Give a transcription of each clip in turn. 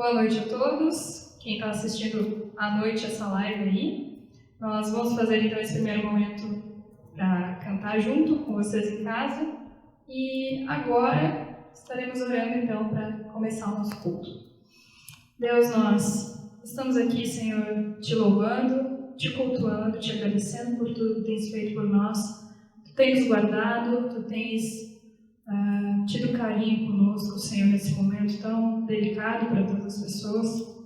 Boa noite a todos, quem está assistindo à noite essa live aí. Nós vamos fazer então esse primeiro momento para cantar junto com vocês em casa. E agora estaremos orando então para começar o nosso culto. Deus, nós estamos aqui, Senhor, te louvando, te cultuando, te agradecendo por tudo que tens feito por nós. Tu tens nos guardado, tu tens tido carinho conosco, Senhor, nesse momento tão delicado para todas as pessoas.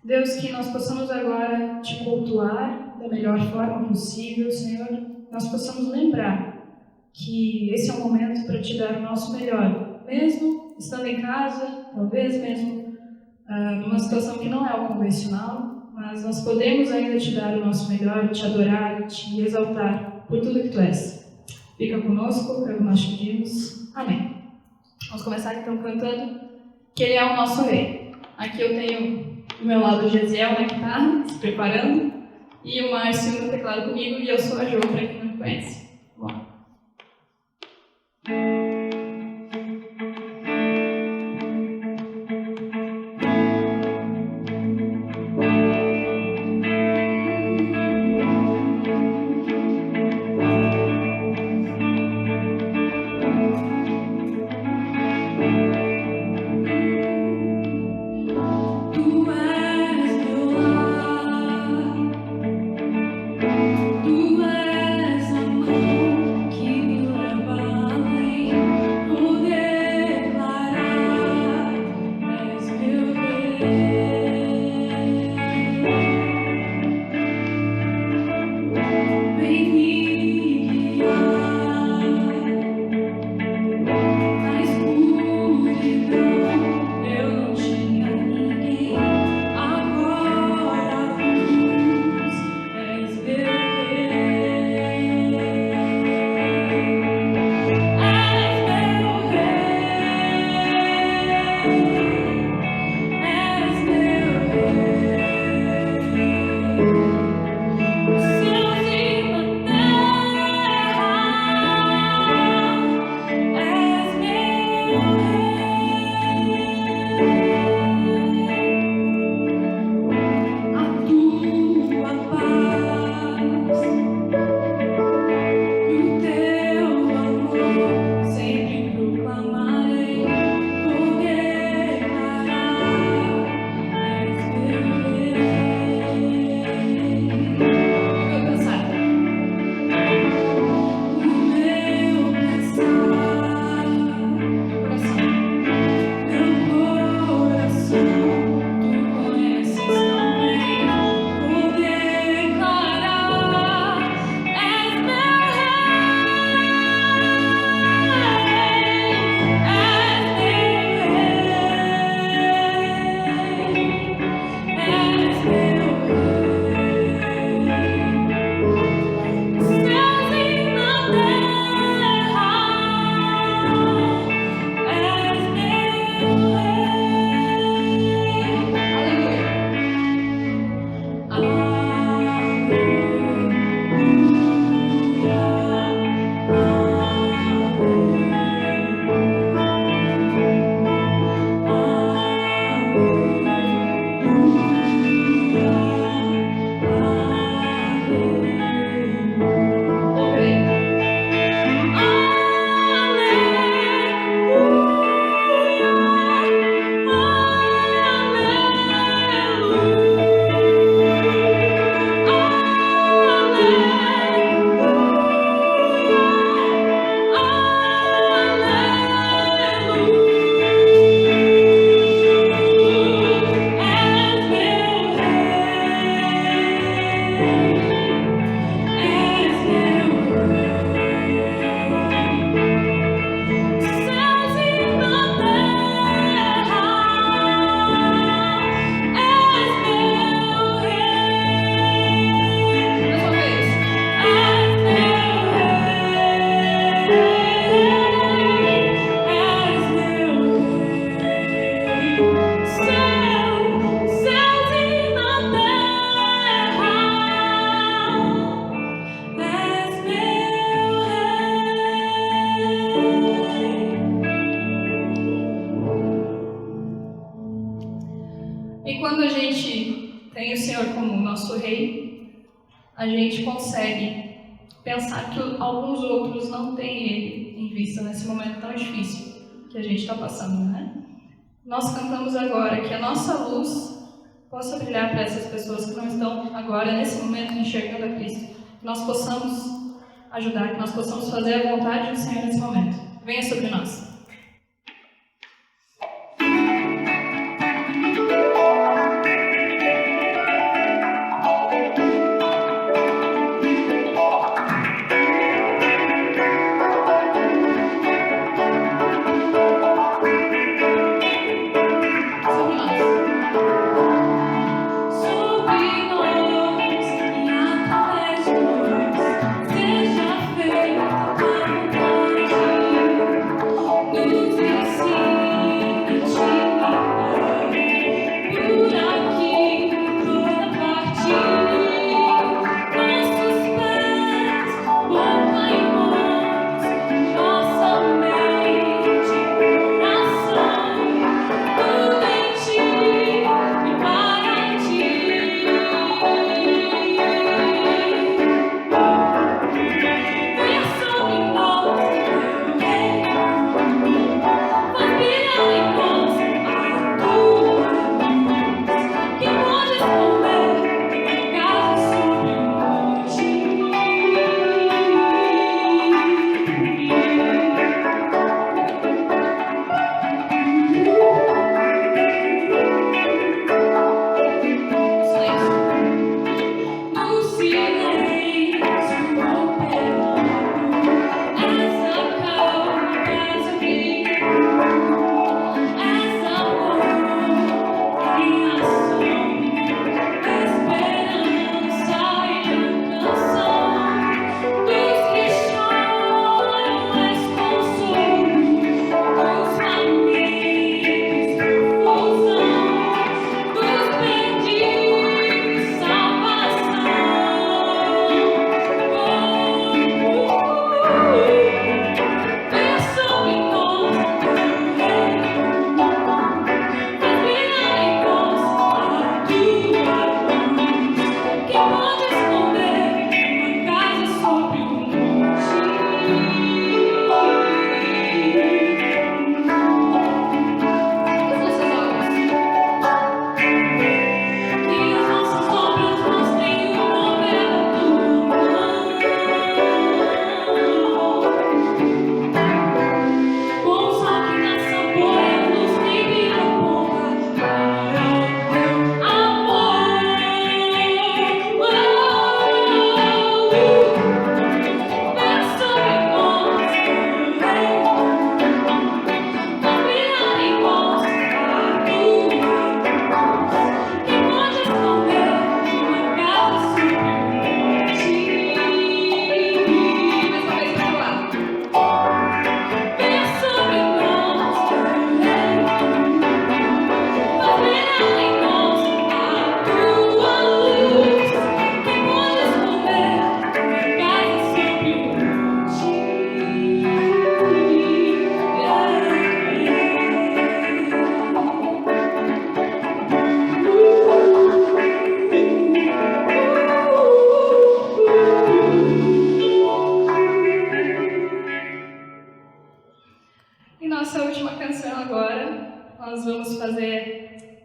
Deus, que nós possamos agora te cultuar da melhor forma possível, Senhor. Nós possamos lembrar que esse é o momento para te dar o nosso melhor, mesmo estando em casa, talvez mesmo numa situação que não é o convencional, mas nós podemos ainda te dar o nosso melhor, te adorar, te exaltar por tudo que tu és. Fica conosco, é o que nós pedimos. Amém. Vamos começar então cantando que Ele é o nosso Rei. Aqui eu tenho do meu lado o Gesiel na guitarra, se preparando, e o Márcio no teclado comigo, e eu sou a Jo, para quem não me conhece. Vamos lá. As E quando a gente tem o Senhor como nosso Rei, a gente consegue pensar que alguns outros não têm Ele em vista nesse momento tão difícil que a gente está passando, né? Nós cantamos agora que a nossa luz possa brilhar para essas pessoas que não estão agora, nesse momento, enxergando a Cristo. Que nós possamos ajudar, que nós possamos fazer a vontade do Senhor nesse momento. Venha sobre nós. Nossa última canção agora, nós vamos fazer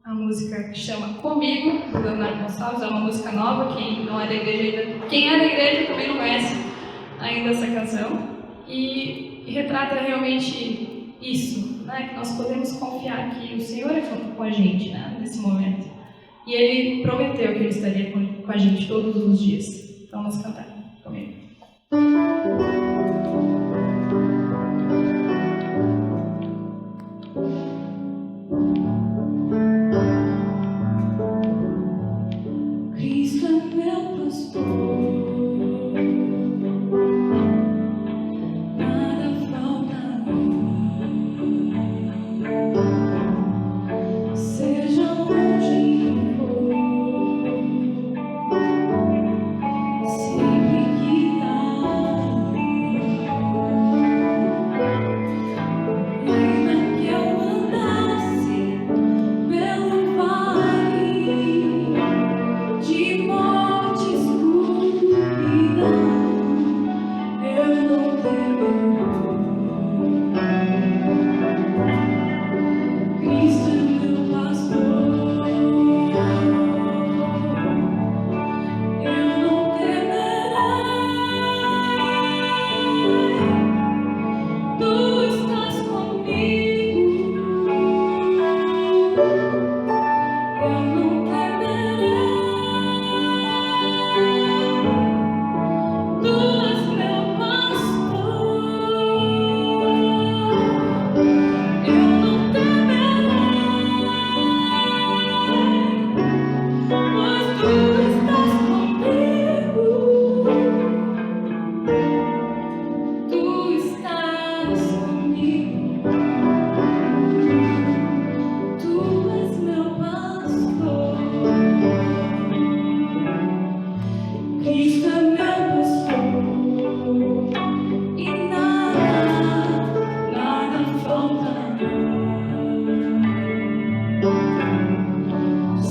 a música que chama Comigo, do Leonardo Gonçalves. É uma música nova, quem não é da igreja ainda, quem é da igreja também não conhece ainda essa canção. E retrata realmente isso, né? Que nós podemos confiar que o Senhor é com a gente, né? Nesse momento. E Ele prometeu que Ele estaria com a gente todos os dias. Então vamos cantar comigo. Cristo é meu pastor, nada faltará. Seja onde for, sempre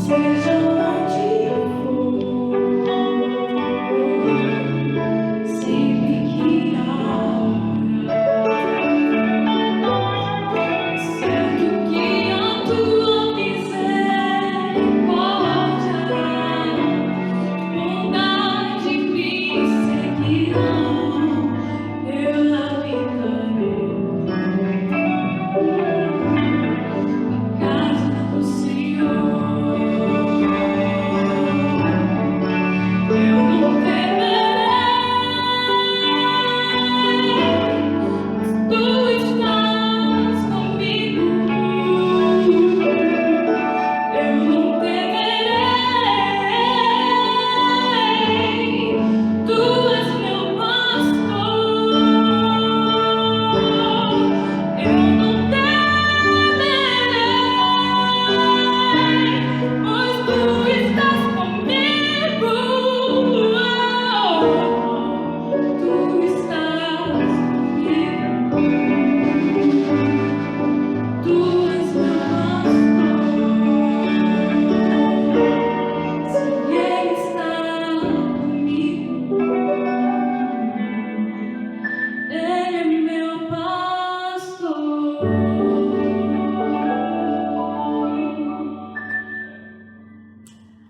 seja onde for, sempre que há certo que a tua misericórdia, bondade me seguirão, eu habitarei na casa do Senhor. Eu não temerei, tu estás comigo. Eu não temerei, tu és meu pastor. Eu não temerei, pois tu estás comigo. Tu estás comigo. Tu és meu pastor. Se Ele está comigo, Ele é meu pastor.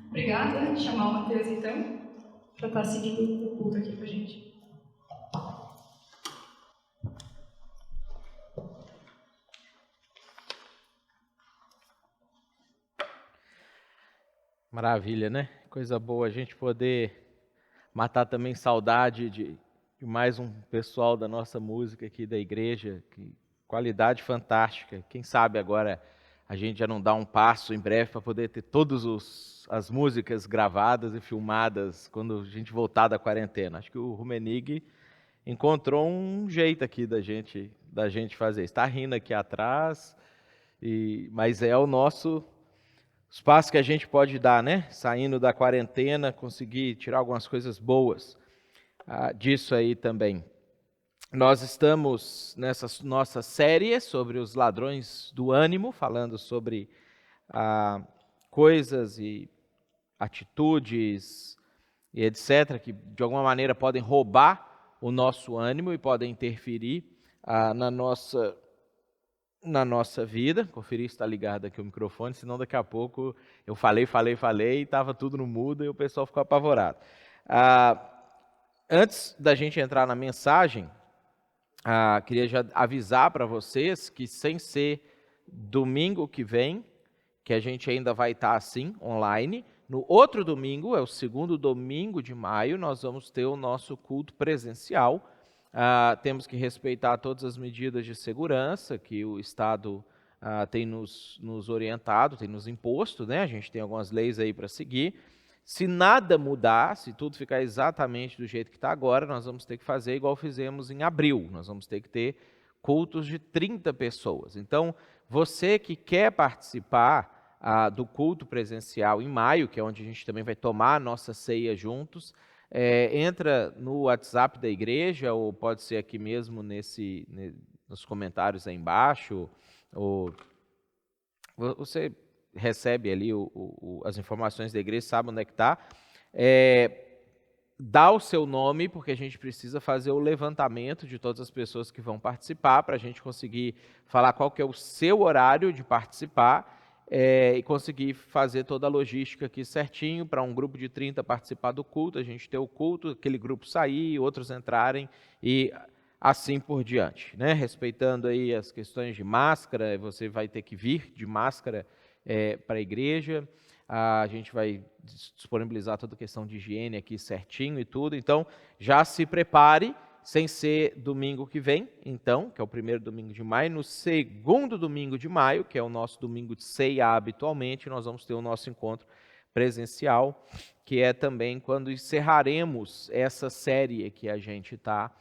Obrigada. Chamar o Matheus, então, para estar seguindo o culto aqui com a gente. Maravilha, né? Coisa boa a gente poder matar também saudade de mais um pessoal da nossa música aqui da igreja, que qualidade fantástica. Quem sabe agora a gente já não dá um passo em breve para poder ter todas as músicas gravadas e filmadas quando a gente voltar da quarentena. Acho que o Rumenig encontrou um jeito aqui da gente fazer. Está rindo aqui atrás, mas é o nosso espaço que a gente pode dar, né? Saindo da quarentena, conseguir tirar algumas coisas boas disso aí também. Nós estamos nessa nossa série sobre os ladrões do ânimo, falando sobre coisas e atitudes e etc., que de alguma maneira podem roubar o nosso ânimo e podem interferir na nossa vida. Conferir se está ligado aqui o microfone, senão daqui a pouco eu falei e estava tudo no mudo e o pessoal ficou apavorado. Antes da gente entrar na mensagem, queria já avisar para vocês que sem ser domingo que vem, que a gente ainda vai estar assim, online, no outro domingo, é o segundo domingo de maio, nós vamos ter o nosso culto presencial. Temos que respeitar todas as medidas de segurança que o Estado tem nos orientado, tem nos imposto, né? A gente tem algumas leis aí para seguir. Se nada mudar, se tudo ficar exatamente do jeito que está agora, nós vamos ter que fazer igual fizemos em abril. Nós vamos ter que ter cultos de 30 pessoas. Então, você que quer participar do culto presencial em maio, que é onde a gente também vai tomar a nossa ceia juntos, entra no WhatsApp da igreja, ou pode ser aqui mesmo nos comentários aí embaixo, ou você recebe ali as informações da igreja, sabe onde é que está. Dá o seu nome, porque a gente precisa fazer o levantamento de todas as pessoas que vão participar, para a gente conseguir falar qual que é o seu horário de participar, e conseguir fazer toda a logística aqui certinho, para um grupo de 30 participar do culto, a gente ter o culto, aquele grupo sair, outros entrarem e assim por diante, né? Respeitando aí as questões de máscara, você vai ter que vir de máscara para a igreja, a gente vai disponibilizar toda a questão de higiene aqui certinho e tudo, então já se prepare, sem ser domingo que vem, então, que é o primeiro domingo de maio, no segundo domingo de maio, que é o nosso domingo de ceia habitualmente, nós vamos ter o nosso encontro presencial, que é também quando encerraremos essa série que a gente está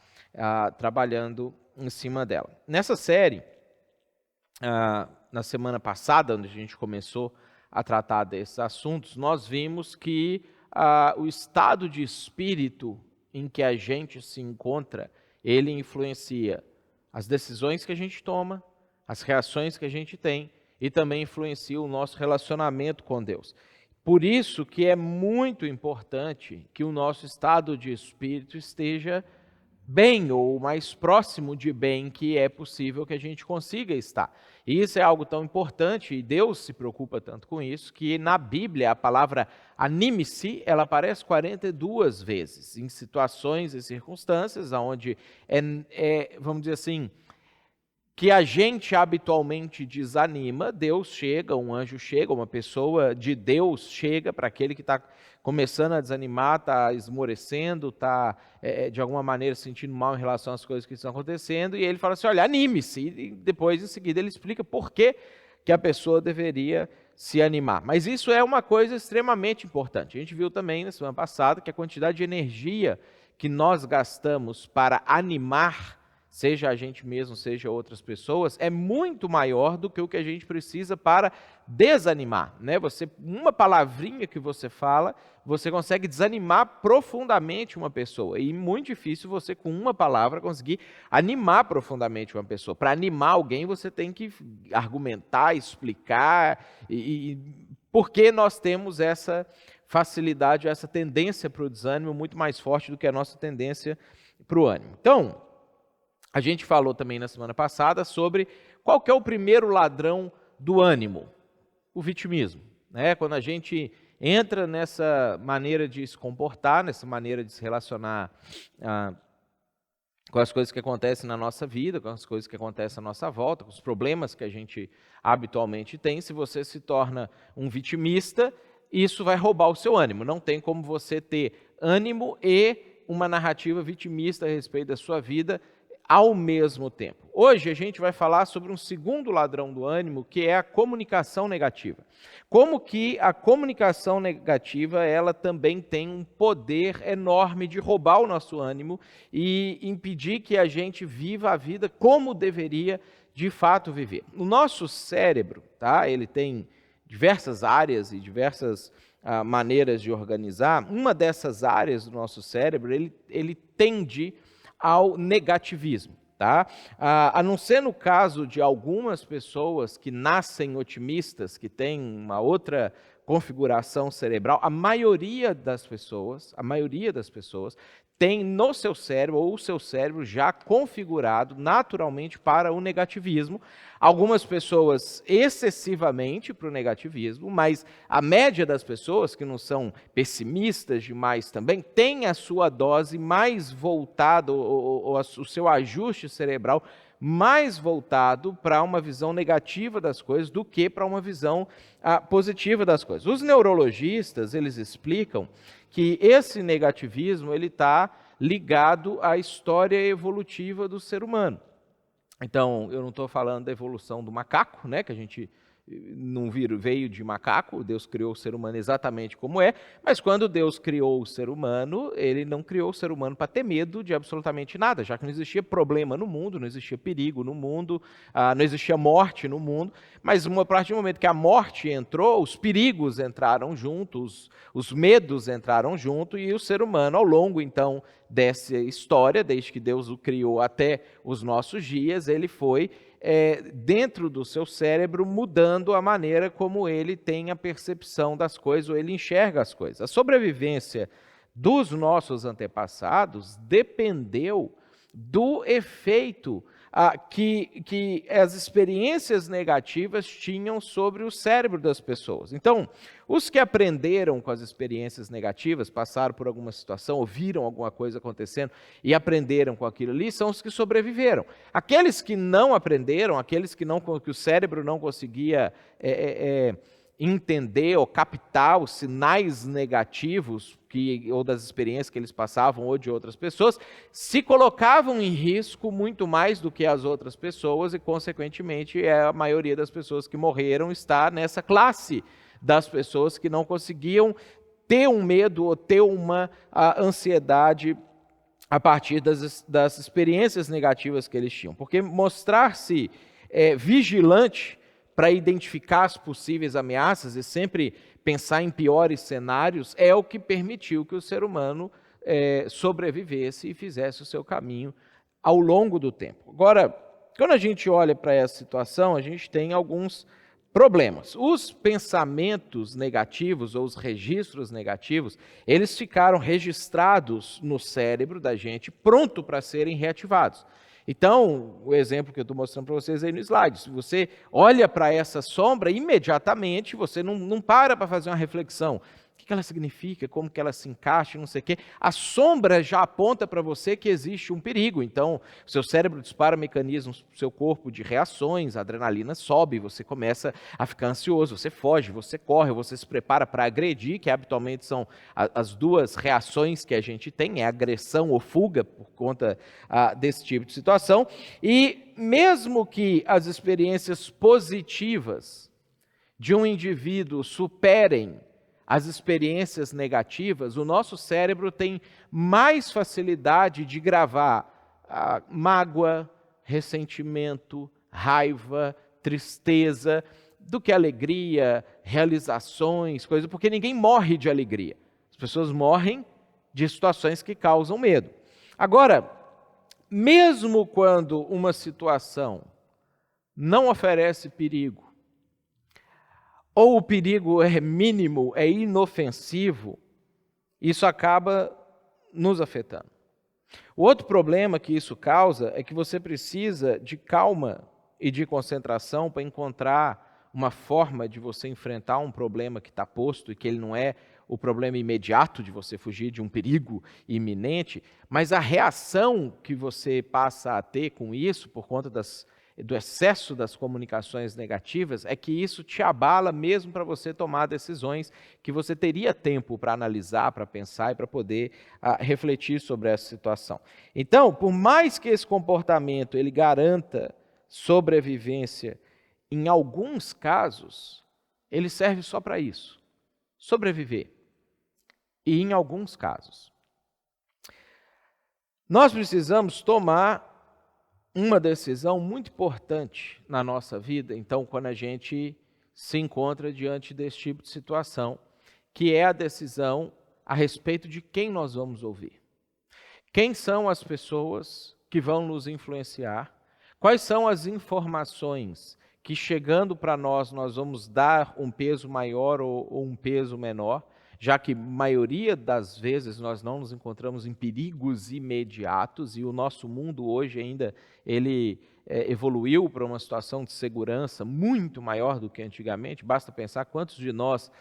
trabalhando em cima dela. Nessa série, na semana passada, onde a gente começou a tratar desses assuntos, nós vimos que o estado de espírito em que a gente se encontra, ele influencia as decisões que a gente toma, as reações que a gente tem, e também influencia o nosso relacionamento com Deus. Por isso que é muito importante que o nosso estado de espírito esteja bem, ou o mais próximo de bem que é possível que a gente consiga estar. E isso é algo tão importante, e Deus se preocupa tanto com isso, que na Bíblia a palavra anime-se, ela aparece 42 vezes, em situações e circunstâncias onde vamos dizer assim, que a gente habitualmente desanima, Deus chega, um anjo chega, uma pessoa de Deus chega para aquele que está começando a desanimar, está esmorecendo, está de alguma maneira sentindo mal em relação às coisas que estão acontecendo, e ele fala assim, olha, anime-se, e depois em seguida ele explica por que a pessoa deveria se animar. Mas isso é uma coisa extremamente importante. A gente viu também na semana passada que a quantidade de energia que nós gastamos para animar, seja a gente mesmo, seja outras pessoas, é muito maior do que o que a gente precisa para desanimar, né? Uma palavrinha que você fala, você consegue desanimar profundamente uma pessoa, e muito difícil você com uma palavra conseguir animar profundamente uma pessoa. Para animar alguém você tem que argumentar, explicar, e porque nós temos essa facilidade, essa tendência para o desânimo muito mais forte do que a nossa tendência para o ânimo. Então, a gente falou também na semana passada sobre qual que é o primeiro ladrão do ânimo, o vitimismo, né? Quando a gente entra nessa maneira de se comportar, nessa maneira de se relacionar com as coisas que acontecem na nossa vida, com as coisas que acontecem à nossa volta, com os problemas que a gente habitualmente tem, se você se torna um vitimista, isso vai roubar o seu ânimo. Não tem como você ter ânimo e uma narrativa vitimista a respeito da sua vida ao mesmo tempo. Hoje a gente vai falar sobre um segundo ladrão do ânimo, que é a comunicação negativa. Como que a comunicação negativa, ela também tem um poder enorme de roubar o nosso ânimo e impedir que a gente viva a vida como deveria de fato viver. O nosso cérebro, tá? Ele tem diversas áreas e diversas maneiras de organizar. Uma dessas áreas do nosso cérebro, ele tende ao negativismo, tá? A não ser no caso de algumas pessoas que nascem otimistas, que têm uma outra configuração cerebral, a maioria das pessoas tem no seu cérebro, ou o seu cérebro já configurado naturalmente para o negativismo. Algumas pessoas excessivamente para o negativismo, mas a média das pessoas, que não são pessimistas demais também, tem a sua dose mais voltada, ou o seu ajuste cerebral mais voltado para uma visão negativa das coisas do que para uma visão positiva das coisas. Os neurologistas, eles explicam que esse negativismo ele está ligado à história evolutiva do ser humano. Então, eu não estou falando da evolução do macaco, né, que a gente não veio de macaco, Deus criou o ser humano exatamente como é, mas quando Deus criou o ser humano, ele não criou o ser humano para ter medo de absolutamente nada, já que não existia problema no mundo, não existia perigo no mundo, não existia morte no mundo, mas a partir do momento que a morte entrou, os perigos entraram junto, os medos entraram junto, e o ser humano, ao longo então dessa história, desde que Deus o criou até os nossos dias, ele foi dentro do seu cérebro, mudando a maneira como ele tem a percepção das coisas, ou ele enxerga as coisas. A sobrevivência dos nossos antepassados dependeu do efeito que as experiências negativas tinham sobre o cérebro das pessoas. Então, os que aprenderam com as experiências negativas, passaram por alguma situação, ouviram alguma coisa acontecendo e aprenderam com aquilo ali, são os que sobreviveram. Aqueles que não aprenderam, aqueles que o cérebro não conseguia entender ou captar os sinais negativos ou das experiências que eles passavam ou de outras pessoas, se colocavam em risco muito mais do que as outras pessoas, e consequentemente a maioria das pessoas que morreram está nessa classe das pessoas que não conseguiam ter um medo ou ter uma ansiedade a partir das experiências negativas que eles tinham. Porque mostrar-se vigilante para identificar as possíveis ameaças e sempre pensar em piores cenários é o que permitiu que o ser humano sobrevivesse e fizesse o seu caminho ao longo do tempo. Agora, quando a gente olha para essa situação, a gente tem alguns problemas. Os pensamentos negativos ou os registros negativos, eles ficaram registrados no cérebro da gente, pronto para serem reativados. Então, o exemplo que eu estou mostrando para vocês aí no slide, se você olha para essa sombra, imediatamente você não para fazer uma reflexão. O que ela significa, como que ela se encaixa, não sei o quê. A sombra já aponta para você que existe um perigo. Então, o seu cérebro dispara mecanismos para o seu corpo de reações, a adrenalina sobe, você começa a ficar ansioso, você foge, você corre, você se prepara para agredir, que habitualmente são as duas reações que a gente tem, é agressão ou fuga por conta desse tipo de situação. E mesmo que as experiências positivas de um indivíduo superem as experiências negativas, o nosso cérebro tem mais facilidade de gravar mágoa, ressentimento, raiva, tristeza, do que alegria, realizações, coisas, porque ninguém morre de alegria. As pessoas morrem de situações que causam medo. Agora, mesmo quando uma situação não oferece perigo, ou o perigo é mínimo, é inofensivo, isso acaba nos afetando. O outro problema que isso causa é que você precisa de calma e de concentração para encontrar uma forma de você enfrentar um problema que está posto e que ele não é o problema imediato de você fugir de um perigo iminente, mas a reação que você passa a ter com isso, por conta do excesso das comunicações negativas, é que isso te abala mesmo para você tomar decisões que você teria tempo para analisar, para pensar e para poder refletir sobre essa situação. Então, por mais que esse comportamento ele garanta sobrevivência, em alguns casos, ele serve só para isso, sobreviver. E em alguns casos. Nós precisamos tomar uma decisão muito importante na nossa vida, então, quando a gente se encontra diante desse tipo de situação, que é a decisão a respeito de quem nós vamos ouvir. Quem são as pessoas que vão nos influenciar? Quais são as informações que, chegando para nós vamos dar um peso maior ou um peso menor? Já que a maioria das vezes nós não nos encontramos em perigos imediatos e o nosso mundo hoje ainda ele evoluiu para uma situação de segurança muito maior do que antigamente. Basta pensar quantos de nós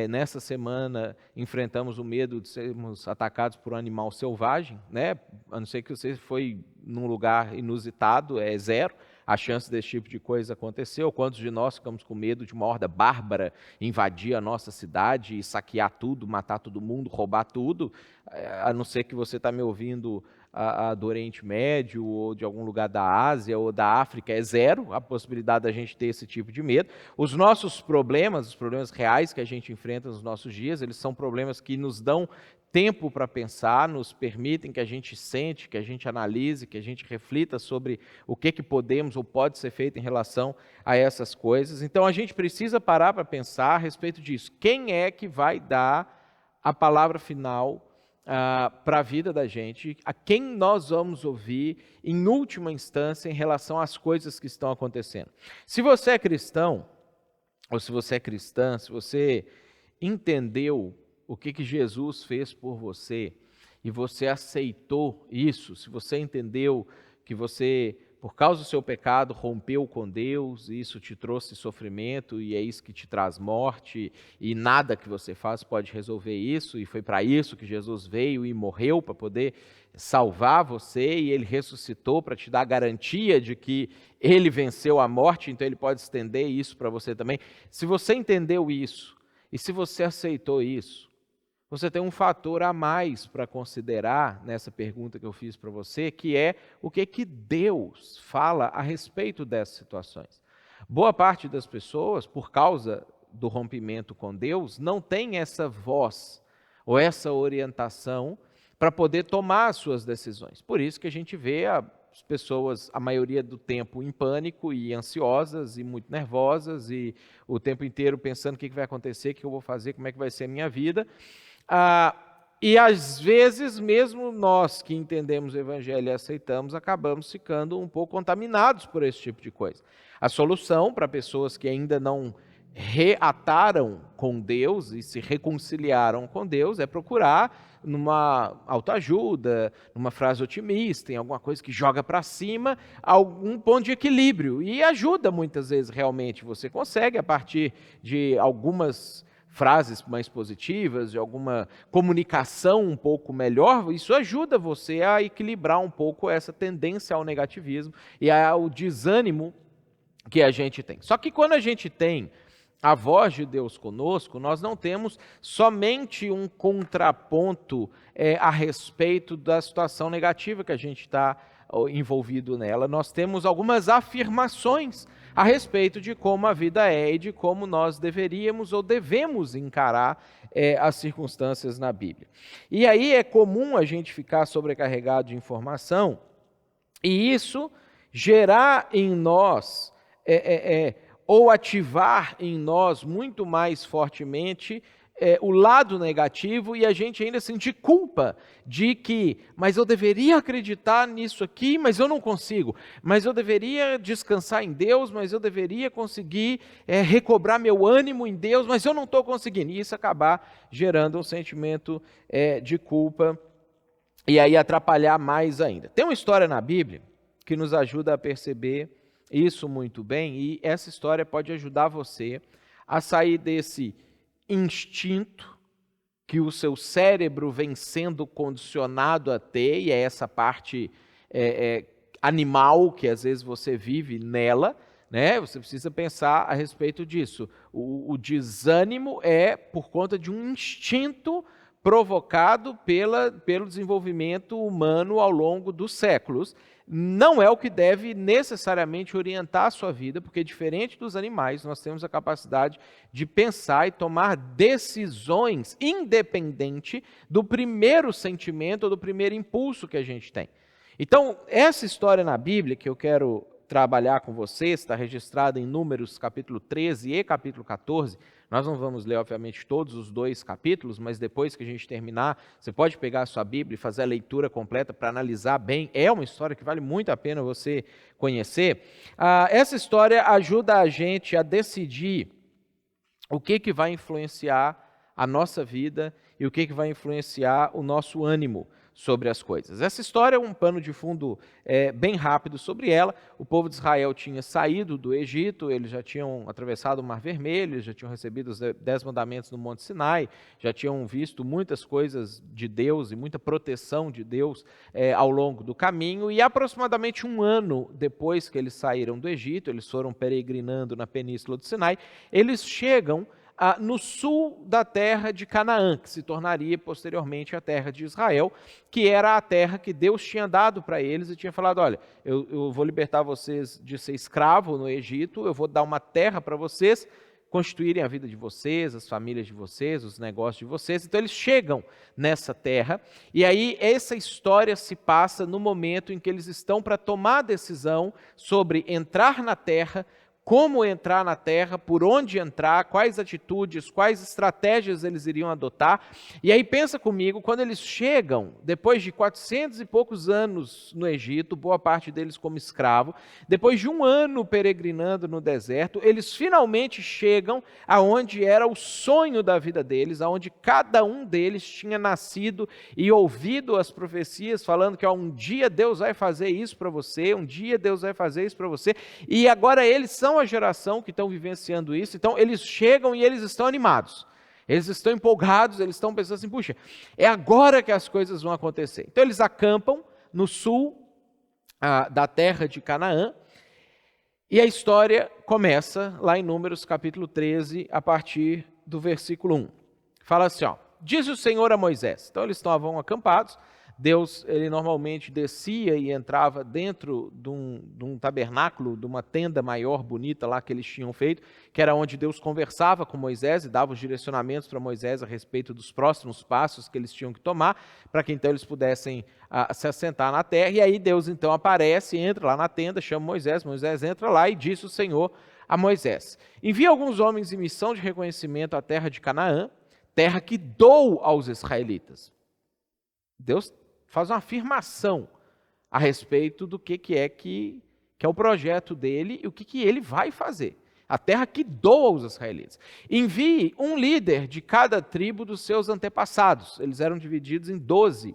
nessa semana enfrentamos o medo de sermos atacados por um animal selvagem, né? A não ser que você foi num lugar inusitado, é zero a chance desse tipo de coisa acontecer. Ou quantos de nós ficamos com medo de uma horda bárbara invadir a nossa cidade e saquear tudo, matar todo mundo, roubar tudo, a não ser que você está me ouvindo do Oriente Médio ou de algum lugar da Ásia ou da África, é zero a possibilidade da gente ter esse tipo de medo. Os nossos problemas, os problemas reais que a gente enfrenta nos nossos dias, eles são problemas que nos dão tempo para pensar, nos permitem que a gente sente, que a gente analise, que a gente reflita sobre o que podemos ou pode ser feito em relação a essas coisas. Então a gente precisa parar para pensar a respeito disso. Quem é que vai dar a palavra final para a vida da gente? A quem nós vamos ouvir em última instância em relação às coisas que estão acontecendo? Se você é cristão, ou se você é cristã, se você entendeu o que Jesus fez por você, e você aceitou isso, se você entendeu que você, por causa do seu pecado, rompeu com Deus, e isso te trouxe sofrimento, e é isso que te traz morte, e nada que você faz pode resolver isso, e foi para isso que Jesus veio e morreu, para poder salvar você, e Ele ressuscitou para te dar a garantia de que Ele venceu a morte, então Ele pode estender isso para você também. Se você entendeu isso, e se você aceitou isso, você tem um fator a mais para considerar nessa pergunta que eu fiz para você, que é o que Deus fala a respeito dessas situações. Boa parte das pessoas, por causa do rompimento com Deus, não tem essa voz ou essa orientação para poder tomar as suas decisões. Por isso que a gente vê as pessoas, a maioria do tempo, em pânico e ansiosas e muito nervosas e o tempo inteiro pensando o que vai acontecer, o que eu vou fazer, como é que vai ser a minha vida. E às vezes, mesmo nós que entendemos o Evangelho e aceitamos, acabamos ficando um pouco contaminados por esse tipo de coisa. A solução para pessoas que ainda não reataram com Deus e se reconciliaram com Deus é procurar numa autoajuda, numa frase otimista, em alguma coisa que joga para cima, algum ponto de equilíbrio. E ajuda muitas vezes realmente. Você consegue, a partir de algumas frases mais positivas, de alguma comunicação um pouco melhor, isso ajuda você a equilibrar um pouco essa tendência ao negativismo e ao desânimo que a gente tem. Só que quando a gente tem a voz de Deus conosco, nós não temos somente um contraponto a respeito da situação negativa que a gente está envolvido nela. Nós temos algumas afirmações a respeito de como a vida é e de como nós deveríamos ou devemos encarar as circunstâncias na Bíblia. E aí é comum a gente ficar sobrecarregado de informação e isso gerar em nós ou ativar em nós muito mais fortemente o lado negativo e a gente ainda sentir culpa de que, mas eu deveria acreditar nisso aqui, mas eu não consigo, mas eu deveria descansar em Deus, mas eu deveria conseguir recobrar meu ânimo em Deus, mas eu não estou conseguindo, e isso acabar gerando um sentimento de culpa e aí atrapalhar mais ainda. Tem uma história na Bíblia que nos ajuda a perceber isso muito bem, e essa história pode ajudar você a sair desse instinto que o seu cérebro vem sendo condicionado a ter, e é essa parte animal que às vezes você vive nela, né? Você precisa pensar a respeito disso. O desânimo é por conta de um instinto provocado pelo desenvolvimento humano ao longo dos séculos. Não é o que deve necessariamente orientar a sua vida, porque diferente dos animais, nós temos a capacidade de pensar e tomar decisões independente do primeiro sentimento ou do primeiro impulso que a gente tem. Então, essa história na Bíblia que eu quero trabalhar com vocês, está registrada em Números capítulo 13 e capítulo 14, nós não vamos ler, obviamente, todos os 2 capítulos, mas depois que a gente terminar, você pode pegar a sua Bíblia e fazer a leitura completa para analisar bem. É uma história que vale muito a pena você conhecer. Essa história ajuda a gente a decidir o que vai influenciar a nossa vida e o que vai influenciar o nosso ânimo sobre as coisas. Essa história é um pano de fundo bem rápido sobre ela. O povo de Israel tinha saído do Egito, eles já tinham atravessado o Mar Vermelho, já tinham recebido os 10 mandamentos no Monte Sinai, já tinham visto muitas coisas de Deus e muita proteção de Deus ao longo do caminho, e aproximadamente um ano depois que eles saíram do Egito, eles foram peregrinando na Península do Sinai, eles chegam no sul da terra de Canaã, que se tornaria posteriormente a terra de Israel, que era a terra que Deus tinha dado para eles e tinha falado, olha, eu vou libertar vocês de ser escravo no Egito, eu vou dar uma terra para vocês constituírem a vida de vocês, as famílias de vocês, os negócios de vocês. Então eles chegam nessa terra, e aí essa história se passa no momento em que eles estão para tomar a decisão sobre entrar na terra, como entrar na terra, por onde entrar, quais atitudes, quais estratégias eles iriam adotar. E aí pensa comigo, quando eles chegam, depois de 400 e poucos anos no Egito, boa parte deles como escravo, depois de um ano peregrinando no deserto, eles finalmente chegam aonde era o sonho da vida deles, aonde cada um deles tinha nascido e ouvido as profecias falando que um dia Deus vai fazer isso para você, um dia Deus vai fazer isso para você, e agora eles são a geração que estão vivenciando isso. Então eles chegam e eles estão animados, eles estão empolgados, eles estão pensando assim, puxa, é agora que as coisas vão acontecer. Então eles acampam no sul da terra de Canaã, e a história começa lá em Números capítulo 13, a partir do versículo 1. Fala assim, diz o Senhor a Moisés. Então eles estavam acampados, Deus, ele normalmente descia e entrava dentro de um tabernáculo, de uma tenda maior, bonita lá que eles tinham feito, que era onde Deus conversava com Moisés e dava os direcionamentos para Moisés a respeito dos próximos passos que eles tinham que tomar, para que então eles pudessem se assentar na terra. E aí Deus então aparece, entra lá na tenda, chama Moisés, Moisés entra lá e disse o Senhor a Moisés, envia alguns homens em missão de reconhecimento à terra de Canaã, terra que dou aos israelitas. Deus faz uma afirmação a respeito do que é que que é o projeto dele e o que ele vai fazer. A terra que doa aos israelitas. Envie um líder de cada tribo dos seus antepassados. Eles eram divididos em 12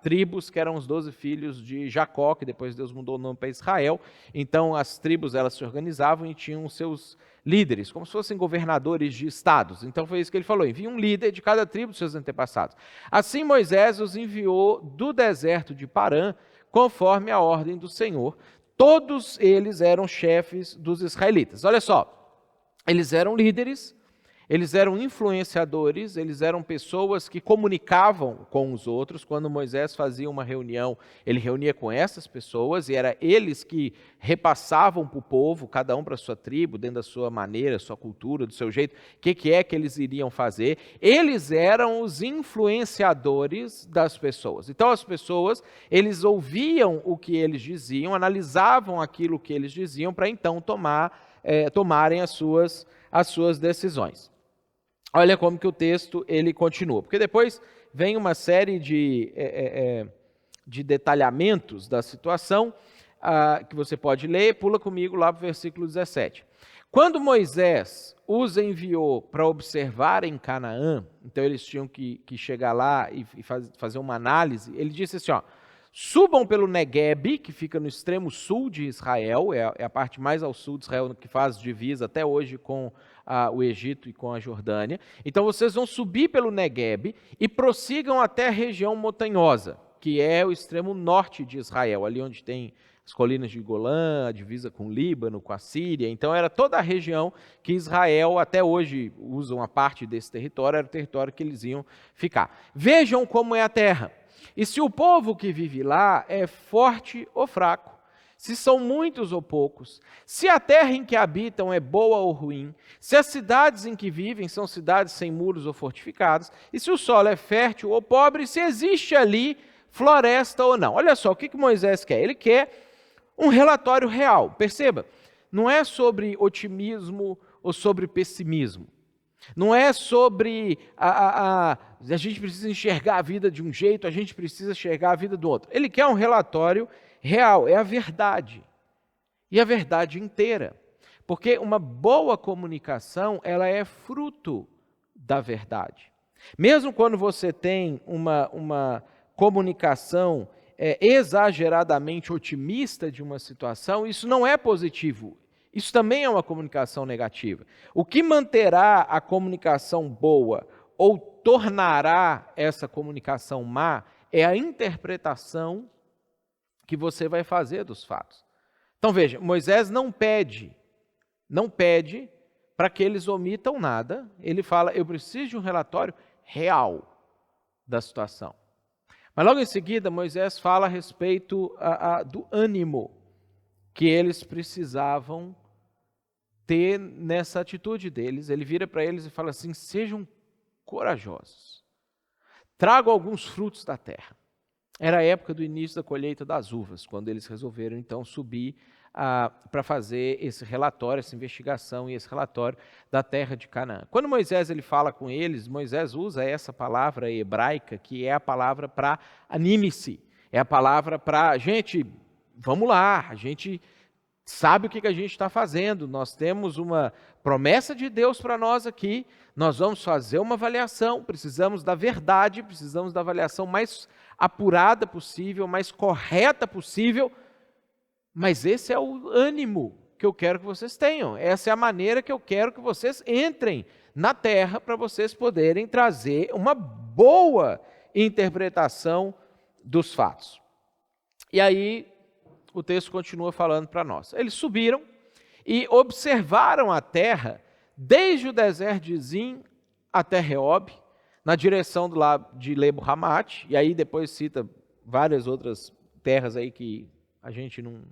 tribos, que eram os 12 filhos de Jacó, que depois Deus mudou o nome para Israel. Então as tribos elas se organizavam e tinham seus líderes, como se fossem governadores de estados. Então foi isso que ele falou, envie um líder de cada tribo dos seus antepassados. Assim Moisés os enviou do deserto de Parã, conforme a ordem do Senhor. Todos eles eram chefes dos israelitas. Olha só, eles eram líderes, eles eram influenciadores, eles eram pessoas que comunicavam com os outros. Quando Moisés fazia uma reunião, ele reunia com essas pessoas e era eles que repassavam para o povo, cada um para a sua tribo, dentro da sua maneira, sua cultura, do seu jeito, o que é que eles iriam fazer. Eles eram os influenciadores das pessoas. Então as pessoas, eles ouviam o que eles diziam, analisavam aquilo que eles diziam para então tomarem as suas decisões. Olha como que o texto ele continua, porque depois vem uma série de detalhamentos da situação que você pode ler. Pula comigo lá para o versículo 17. Quando Moisés os enviou para observar em Canaã, então eles tinham que chegar lá e fazer uma análise, ele disse assim, subam pelo Negueb, que fica no extremo sul de Israel, é a parte mais ao sul de Israel, que faz divisa até hoje com o Egito e com a Jordânia. Então vocês vão subir pelo Negueb e prossigam até a região montanhosa, que é o extremo norte de Israel, ali onde tem as colinas de Golã, a divisa com o Líbano, com a Síria. Então era toda a região que Israel até hoje usa uma parte desse território, era o território que eles iam ficar. Vejam como é a terra. E se o povo que vive lá é forte ou fraco, se são muitos ou poucos, se a terra em que habitam é boa ou ruim, se as cidades em que vivem são cidades sem muros ou fortificadas, e se o solo é fértil ou pobre, se existe ali floresta ou não. Olha só, o que Moisés quer? Ele quer um relatório real. Perceba, não é sobre otimismo ou sobre pessimismo. Não é sobre a gente precisa enxergar a vida de um jeito, a gente precisa enxergar a vida do outro. Ele quer um relatório real, é a verdade. E a verdade inteira. Porque uma boa comunicação, ela é fruto da verdade. Mesmo quando você tem uma comunicação exageradamente otimista de uma situação, isso não é positivo. Isso também é uma comunicação negativa. O que manterá a comunicação boa ou tornará essa comunicação má é a interpretação que você vai fazer dos fatos. Então veja, Moisés não pede para que eles omitam nada. Ele fala, eu preciso de um relatório real da situação. Mas logo em seguida, Moisés fala a respeito do ânimo que eles precisavam ter nessa atitude deles. Ele vira para eles e fala assim, sejam corajosos, tragam alguns frutos da terra. Era a época do início da colheita das uvas, quando eles resolveram então subir para fazer esse relatório, essa investigação e esse relatório da terra de Canaã. Quando Moisés ele fala com eles, Moisés usa essa palavra hebraica, que é a palavra para anime-se, é a palavra para, gente, vamos lá, a gente sabe o que a gente está fazendo, nós temos uma promessa de Deus para nós aqui, nós vamos fazer uma avaliação, precisamos da verdade, precisamos da avaliação mais apurada possível, mais correta possível, mas esse é o ânimo que eu quero que vocês tenham, essa é a maneira que eu quero que vocês entrem na terra para vocês poderem trazer uma boa interpretação dos fatos. E aí o texto continua falando para nós. Eles subiram e observaram a terra desde o deserto de Zin até Reob, na direção do lado de Lebo Hamate, e aí depois cita várias outras terras aí que a gente não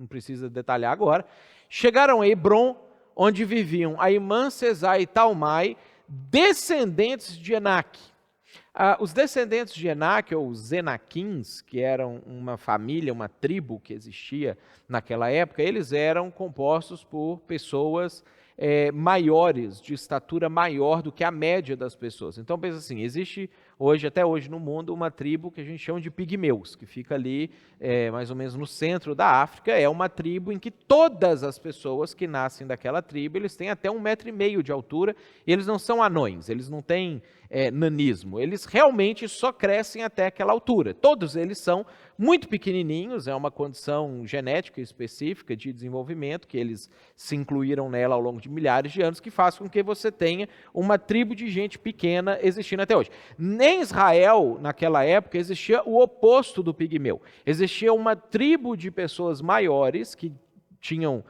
precisa detalhar agora. Chegaram a Hebron, onde viviam Aimã, Sesai e Talmai, descendentes de Enaque. Os descendentes de Enaque, ou os Enaquins, que eram uma família, uma tribo que existia naquela época, eles eram compostos por pessoas maiores, de estatura maior do que a média das pessoas. Então pensa assim, existe até hoje no mundo, uma tribo que a gente chama de pigmeus, que fica ali mais ou menos no centro da África. É uma tribo em que todas as pessoas que nascem daquela tribo, eles têm até 1,5 metro de altura, e eles não são anões, eles não têm nanismo, eles realmente só crescem até aquela altura. Todos eles são muito pequenininhos, é uma condição genética específica de desenvolvimento, que eles se incluíram nela ao longo de milhares de anos, que faz com que você tenha uma tribo de gente pequena existindo até hoje. Em Israel, naquela época, existia o oposto do pigmeu. Existia uma tribo de pessoas maiores que tinham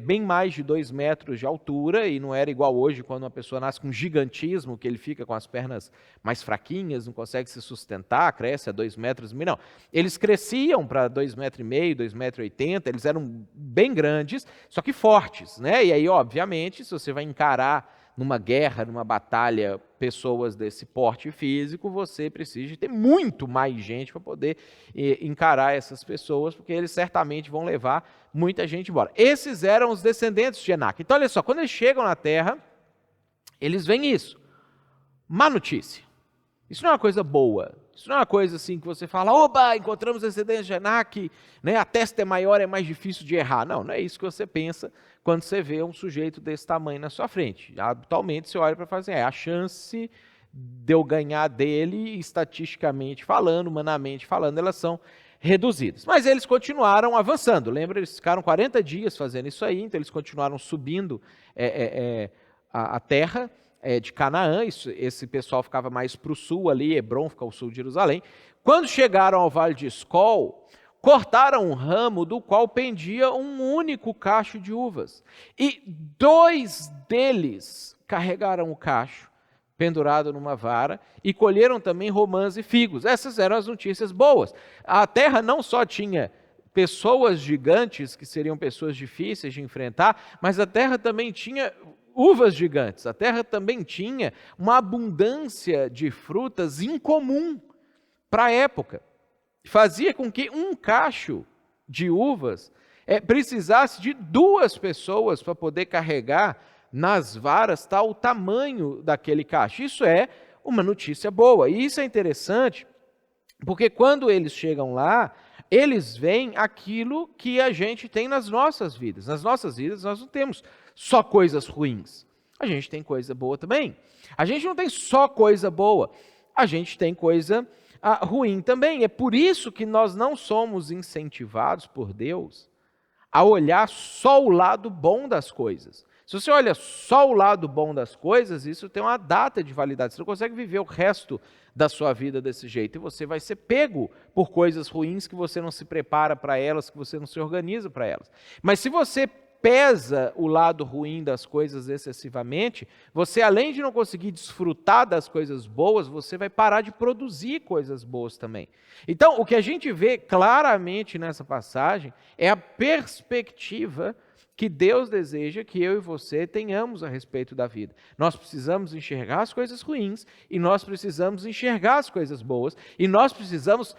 bem mais de 2 metros de altura, e não era igual hoje, quando uma pessoa nasce com gigantismo, que ele fica com as pernas mais fraquinhas, não consegue se sustentar, cresce a 2 metros, não. Eles cresciam para 2,5 metros, 2,80 metros, eles eram bem grandes, só que fortes, né? E aí, obviamente, se você vai encarar numa guerra, numa batalha, pessoas desse porte físico, você precisa ter muito mais gente para poder encarar essas pessoas, porque eles certamente vão levar muita gente embora. Esses eram os descendentes de Enac. Então, olha só, quando eles chegam na Terra, eles veem isso. Má notícia. Isso não é uma coisa boa. Isso não é uma coisa assim que você fala, oba, encontramos descendentes de Enac, né? A testa é maior, é mais difícil de errar. Não, não é isso que você pensa quando você vê um sujeito desse tamanho na sua frente. Habitualmente você olha para falar assim, a chance de eu ganhar dele, estatisticamente falando, humanamente falando, elas são reduzidas. Mas eles continuaram avançando. Lembra, eles ficaram 40 dias fazendo isso aí, então eles continuaram subindo a terra de Canaã. Esse pessoal ficava mais para o sul ali, Hebron fica ao sul de Jerusalém. Quando chegaram ao Vale de Escol, cortaram um ramo do qual pendia um único cacho de uvas. E 2 deles carregaram o cacho, pendurado numa vara, e colheram também romãs e figos. Essas eram as notícias boas. A terra não só tinha pessoas gigantes, que seriam pessoas difíceis de enfrentar, mas a terra também tinha uvas gigantes. A terra também tinha uma abundância de frutas incomum para a época. Fazia com que um cacho de uvas precisasse de 2 pessoas para poder carregar nas varas tal o tamanho daquele cacho. Isso é uma notícia boa. E isso é interessante, porque quando eles chegam lá, eles veem aquilo que a gente tem nas nossas vidas. Nas nossas vidas nós não temos só coisas ruins. A gente tem coisa boa também. A gente não tem só coisa boa. A gente tem coisa ruim também. É por isso que nós não somos incentivados por Deus a olhar só o lado bom das coisas. Se você olha só o lado bom das coisas, isso tem uma data de validade. Você não consegue viver o resto da sua vida desse jeito. E você vai ser pego por coisas ruins que você não se prepara para elas, que você não se organiza para elas. Mas se você pesa o lado ruim das coisas excessivamente, você, além de não conseguir desfrutar das coisas boas, você vai parar de produzir coisas boas também. Então, o que a gente vê claramente nessa passagem é a perspectiva que Deus deseja que eu e você tenhamos a respeito da vida. Nós precisamos enxergar as coisas ruins e nós precisamos enxergar as coisas boas e nós precisamos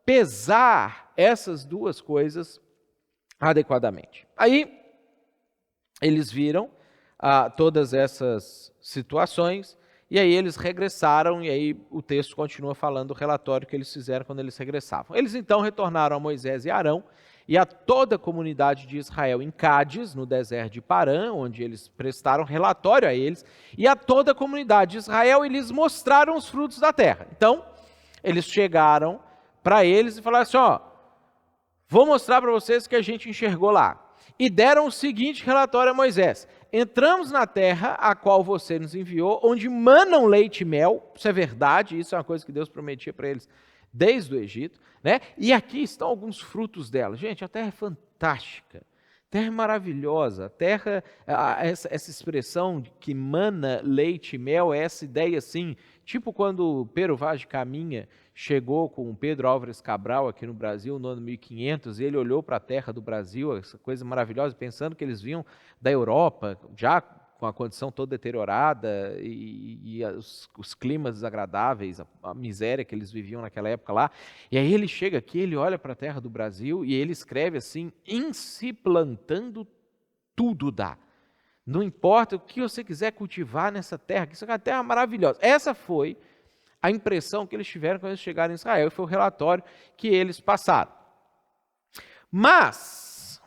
pesar essas 2 coisas adequadamente. Aí, eles viram todas essas situações e aí eles regressaram, e aí o texto continua falando do relatório que eles fizeram quando eles regressavam. Eles então retornaram a Moisés e Arão e a toda a comunidade de Israel em Cádiz, no deserto de Parã, onde eles prestaram relatório a eles, e a toda a comunidade de Israel, e lhes mostraram os frutos da terra. Então, eles chegaram para eles e falaram assim, vou mostrar para vocês o que a gente enxergou lá. E deram o seguinte relatório a Moisés: entramos na terra a qual você nos enviou, onde manam leite e mel. Isso é verdade, isso é uma coisa que Deus prometia para eles desde o Egito, né? E aqui estão alguns frutos dela. Gente, a terra é fantástica, a terra é maravilhosa, a terra, essa expressão que mana leite e mel, é essa ideia assim, tipo quando Pero Vaz de Caminha chegou com Pedro Álvares Cabral aqui no Brasil no ano 1500, e ele olhou para a terra do Brasil, essa coisa maravilhosa, pensando que eles vinham da Europa, já com a condição toda deteriorada e os climas desagradáveis, a miséria que eles viviam naquela época lá. E aí ele chega aqui, ele olha para a terra do Brasil e ele escreve assim: em se plantando tudo dá. Não importa o que você quiser cultivar nessa terra, que isso é uma terra maravilhosa. Essa foi a impressão que eles tiveram quando eles chegaram em Israel, e foi o relatório que eles passaram. Mas,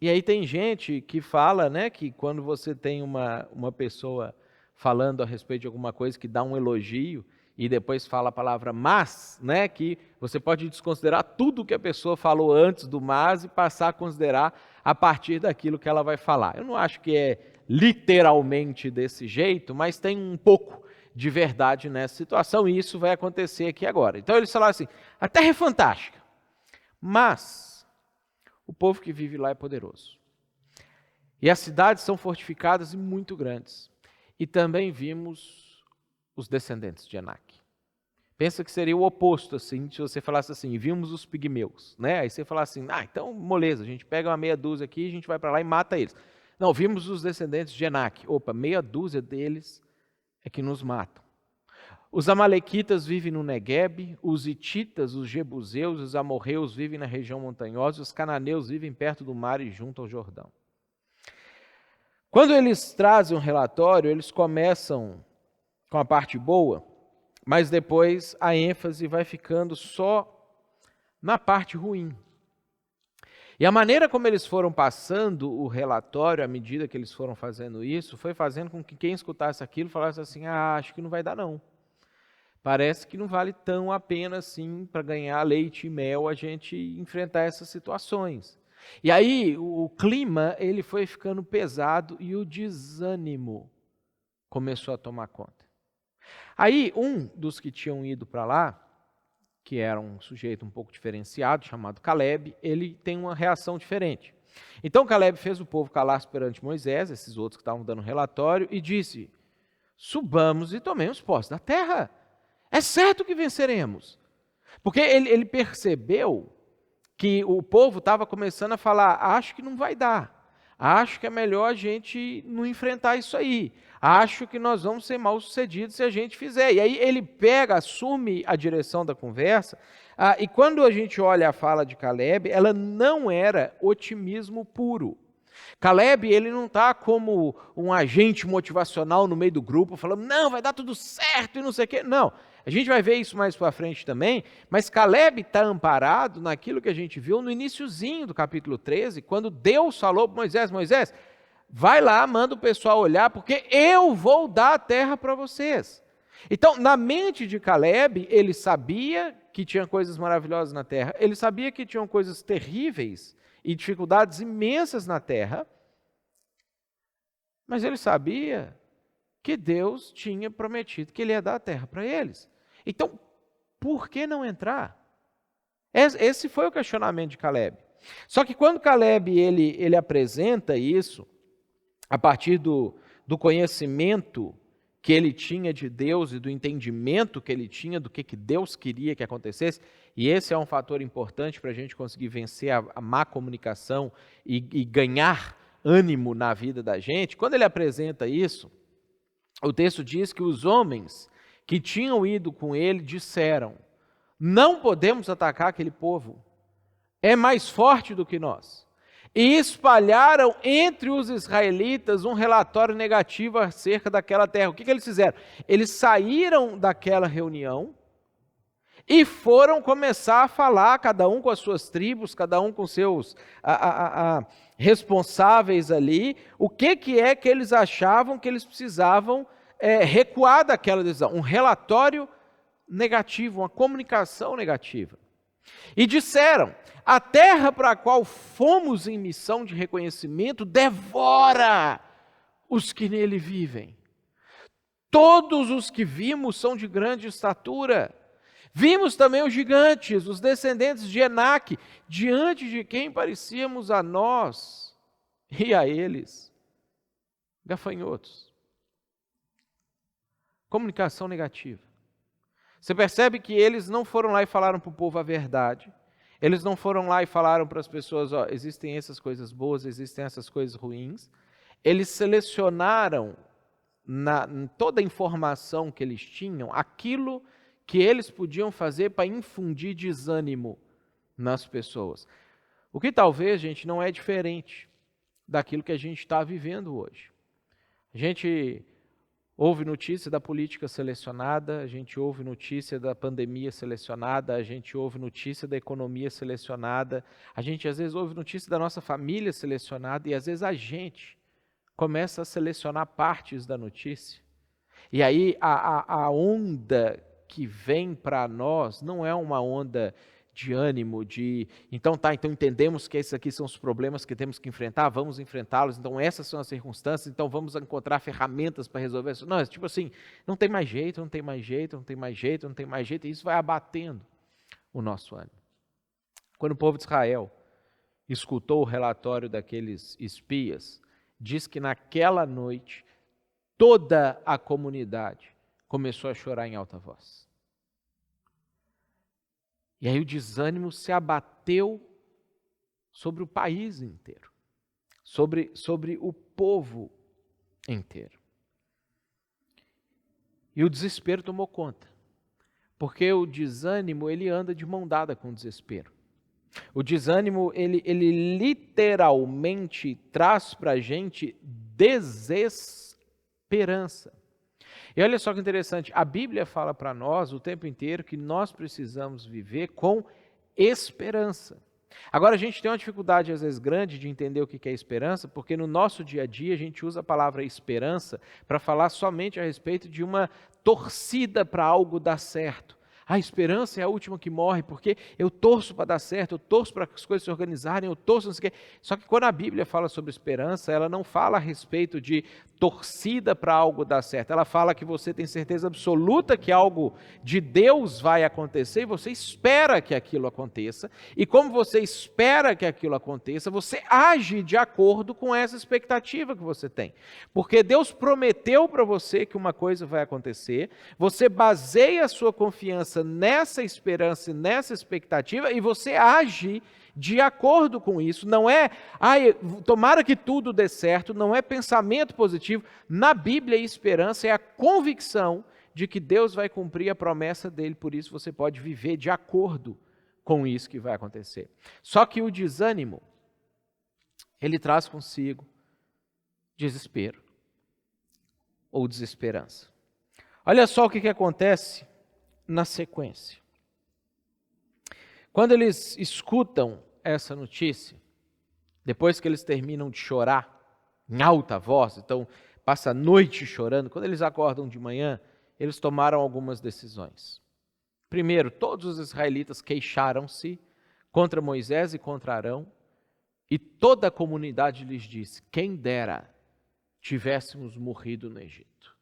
e aí tem gente que fala, né, que quando você tem uma pessoa falando a respeito de alguma coisa que dá um elogio, e depois fala a palavra mas, né, que você pode desconsiderar tudo que a pessoa falou antes do mas e passar a considerar a partir daquilo que ela vai falar. Eu não acho que é literalmente desse jeito, mas tem um pouco de verdade nessa situação, e isso vai acontecer aqui agora. Então eles falaram assim, a terra é fantástica, mas o povo que vive lá é poderoso. E as cidades são fortificadas e muito grandes. E também vimos os descendentes de Anak. Pensa que seria o oposto, assim, se você falasse assim, vimos os pigmeus, né? Aí você fala assim, então, moleza, a gente pega uma meia dúzia aqui, a gente vai para lá e mata eles. Não, vimos os descendentes de Anak. Opa, meia dúzia deles é que nos matam. Os amalequitas vivem no Negueb, os hititas, os jebuseus, os amorreus vivem na região montanhosa, os cananeus vivem perto do mar e junto ao Jordão. Quando eles trazem um relatório, eles começam com a parte boa, mas depois a ênfase vai ficando só na parte ruim. E a maneira como eles foram passando o relatório, à medida que eles foram fazendo isso, foi fazendo com que quem escutasse aquilo falasse assim, acho que não vai dar não. Parece que não vale tão a pena assim para ganhar leite e mel a gente enfrentar essas situações. E aí o clima ele foi ficando pesado e o desânimo começou a tomar conta. Aí um dos que tinham ido para lá, que era um sujeito um pouco diferenciado, chamado Caleb, ele tem uma reação diferente. Então Caleb fez o povo calar-se perante Moisés, esses outros que estavam dando relatório, e disse, subamos e tomemos posse da terra. É certo que venceremos. Porque ele percebeu que o povo estava começando a falar, acho que não vai dar. Acho que é melhor a gente não enfrentar isso aí. Acho que nós vamos ser mal sucedidos se a gente fizer. E aí ele assume a direção da conversa, e quando a gente olha a fala de Caleb, ela não era otimismo puro. Caleb, ele não está como um agente motivacional no meio do grupo, falando, não, vai dar tudo certo e não sei o quê. Não, a gente vai ver isso mais para frente também, mas Caleb está amparado naquilo que a gente viu no iniciozinho do capítulo 13, quando Deus falou para Moisés, Moisés, vai lá, manda o pessoal olhar, porque eu vou dar a terra para vocês. Então, na mente de Caleb, ele sabia que tinha coisas maravilhosas na terra, ele sabia que tinham coisas terríveis e dificuldades imensas na terra, mas ele sabia que Deus tinha prometido que ele ia dar a terra para eles. Então, por que não entrar? Esse foi o questionamento de Caleb. Só que quando Caleb ele apresenta isso, a partir do conhecimento que ele tinha de Deus e do entendimento que ele tinha do que Deus queria que acontecesse, e esse é um fator importante para a gente conseguir vencer a má comunicação e ganhar ânimo na vida da gente, quando ele apresenta isso, o texto diz que os homens que tinham ido com ele disseram, não podemos atacar aquele povo, é mais forte do que nós. E espalharam entre os israelitas um relatório negativo acerca daquela terra. O que eles fizeram? Eles saíram daquela reunião e foram começar a falar, cada um com as suas tribos, cada um com seus responsáveis ali, o que é que eles achavam que eles precisavam recuar daquela decisão. Um relatório negativo, uma comunicação negativa. E disseram, a terra para a qual fomos em missão de reconhecimento devora os que nele vivem. Todos os que vimos são de grande estatura. Vimos também os gigantes, os descendentes de Enaque, diante de quem parecíamos a nós e a eles gafanhotos. Comunicação negativa. Você percebe que eles não foram lá e falaram para o povo a verdade. Eles não foram lá e falaram para as pessoas, existem essas coisas boas, existem essas coisas ruins. Eles selecionaram, em toda a informação que eles tinham, aquilo que eles podiam fazer para infundir desânimo nas pessoas. O que talvez, gente, não é diferente daquilo que a gente está vivendo hoje. A gente ouve notícia da política selecionada, a gente ouve notícia da pandemia selecionada, a gente ouve notícia da economia selecionada, a gente às vezes ouve notícia da nossa família selecionada e às vezes a gente começa a selecionar partes da notícia. E aí a onda que vem para nós não é uma onda de ânimo, então entendemos que esses aqui são os problemas que temos que enfrentar, vamos enfrentá-los, então essas são as circunstâncias, então vamos encontrar ferramentas para resolver isso. Não, é tipo assim, não tem mais jeito, não tem mais jeito, não tem mais jeito, não tem mais jeito, e isso vai abatendo o nosso ânimo. Quando o povo de Israel escutou o relatório daqueles espias, diz que naquela noite toda a comunidade começou a chorar em alta voz. E aí o desânimo se abateu sobre o país inteiro, sobre o povo inteiro. E o desespero tomou conta, porque o desânimo ele anda de mão dada com o desespero. O desânimo ele literalmente traz para a gente desesperança. E olha só que interessante, a Bíblia fala para nós o tempo inteiro que nós precisamos viver com esperança. Agora a gente tem uma dificuldade às vezes grande de entender o que é esperança, porque no nosso dia a dia a gente usa a palavra esperança para falar somente a respeito de uma torcida para algo dar certo. A esperança é a última que morre, porque eu torço para dar certo, eu torço para que as coisas se organizarem, eu torço não sei o quê. Só que quando a Bíblia fala sobre esperança, ela não fala a respeito de torcida para algo dar certo. Ela fala que você tem certeza absoluta que algo de Deus vai acontecer e você espera que aquilo aconteça. E como você espera que aquilo aconteça, você age de acordo com essa expectativa que você tem. Porque Deus prometeu para você que uma coisa vai acontecer, você baseia a sua confiança nessa esperança e nessa expectativa e você age de acordo com isso. Não é, tomara que tudo dê certo, não é pensamento positivo. Na Bíblia, a esperança é a convicção de que Deus vai cumprir a promessa dele, por isso você pode viver de acordo com isso que vai acontecer. Só que o desânimo, ele traz consigo desespero ou desesperança. Olha só o que acontece na sequência. Quando eles escutam essa notícia, depois que eles terminam de chorar em alta voz, então passa a noite chorando, quando eles acordam de manhã, eles tomaram algumas decisões. Primeiro, todos os israelitas queixaram-se contra Moisés e contra Arão, e toda a comunidade lhes disse: quem dera tivéssemos morrido no Egito.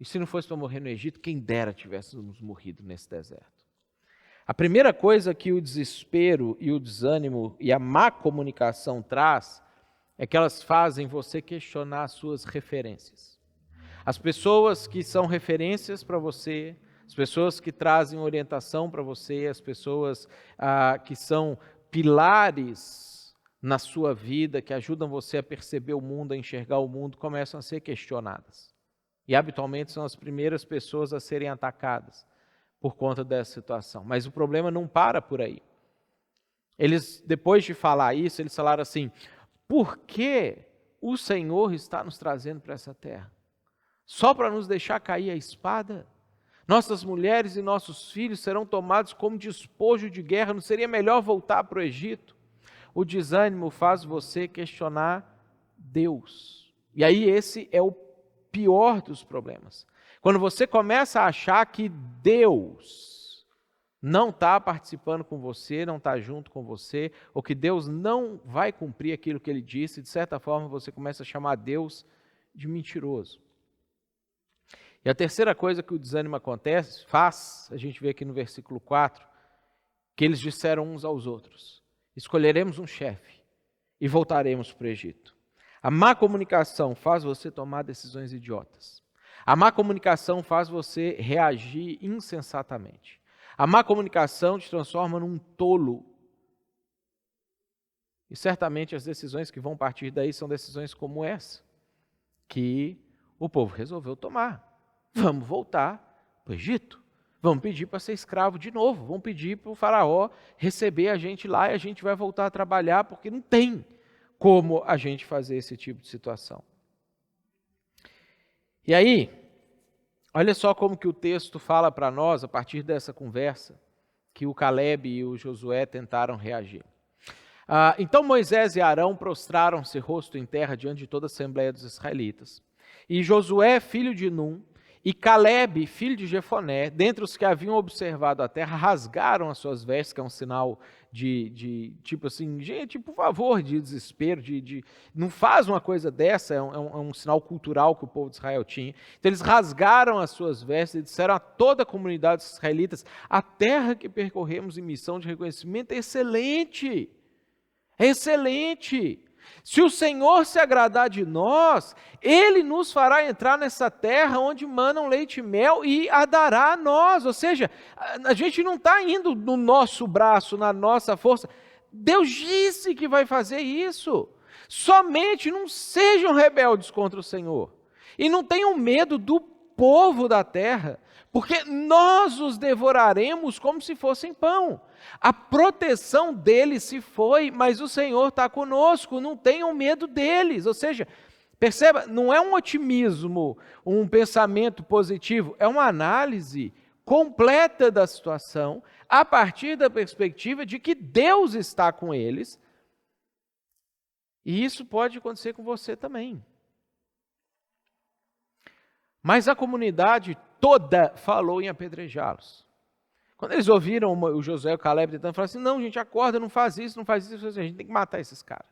E se não fosse para morrer no Egito, quem dera tivéssemos morrido nesse deserto. A primeira coisa que o desespero e o desânimo e a má comunicação traz é que elas fazem você questionar as suas referências. As pessoas que são referências para você, as pessoas que trazem orientação para você, as pessoas que são pilares na sua vida, que ajudam você a perceber o mundo, a enxergar o mundo, começam a ser questionadas. E habitualmente são as primeiras pessoas a serem atacadas por conta dessa situação. Mas o problema não para por aí. Eles, depois de falar isso, eles falaram assim: por que o Senhor está nos trazendo para essa terra? Só para nos deixar cair a espada? Nossas mulheres e nossos filhos serão tomados como despojo de guerra, não seria melhor voltar para o Egito? O desânimo faz você questionar Deus. E aí esse é o pior dos problemas. Quando você começa a achar que Deus não está participando com você, não está junto com você, ou que Deus não vai cumprir aquilo que Ele disse, de certa forma você começa a chamar Deus de mentiroso. E a terceira coisa que o desânimo faz, a gente vê aqui no versículo 4, que eles disseram uns aos outros: escolheremos um chefe e voltaremos para o Egito. A má comunicação faz você tomar decisões idiotas. A má comunicação faz você reagir insensatamente. A má comunicação te transforma num tolo. E certamente as decisões que vão partir daí são decisões como essa, que o povo resolveu tomar. Vamos voltar para o Egito. Vamos pedir para ser escravo de novo. Vamos pedir para o faraó receber a gente lá e a gente vai voltar a trabalhar, porque não tem como a gente fazer esse tipo de situação. E aí, olha só como que o texto fala para nós, a partir dessa conversa, que o Caleb e o Josué tentaram reagir. Então Moisés e Arão prostraram-se rosto em terra diante de toda a Assembleia dos Israelitas. E Josué, filho de Num, e Caleb, filho de Jefoné, dentre os que haviam observado a terra, rasgaram as suas vestes, que é um sinal de tipo assim, gente, por favor, de desespero, não faz uma coisa dessa, é um sinal cultural que o povo de Israel tinha. Então eles rasgaram as suas vestes e disseram a toda a comunidade dos israelitas: a terra que percorremos em missão de reconhecimento é excelente. É excelente. Se o Senhor se agradar de nós, Ele nos fará entrar nessa terra onde manam leite e mel e a dará a nós. Ou seja, a gente não está indo no nosso braço, na nossa força. Deus disse que vai fazer isso. Somente não sejam rebeldes contra o Senhor. E não tenham medo do povo da terra, porque nós os devoraremos como se fossem pão. A proteção deles se foi, mas o Senhor está conosco, não tenham medo deles. Ou seja, perceba, não é um otimismo, um pensamento positivo, é uma análise completa da situação, a partir da perspectiva de que Deus está com eles, e isso pode acontecer com você também. Mas a comunidade toda falou em apedrejá-los. Quando eles ouviram o Josué e o Caleb tentando falar assim: não, gente, acorda, não faz isso, a gente tem que matar esses caras.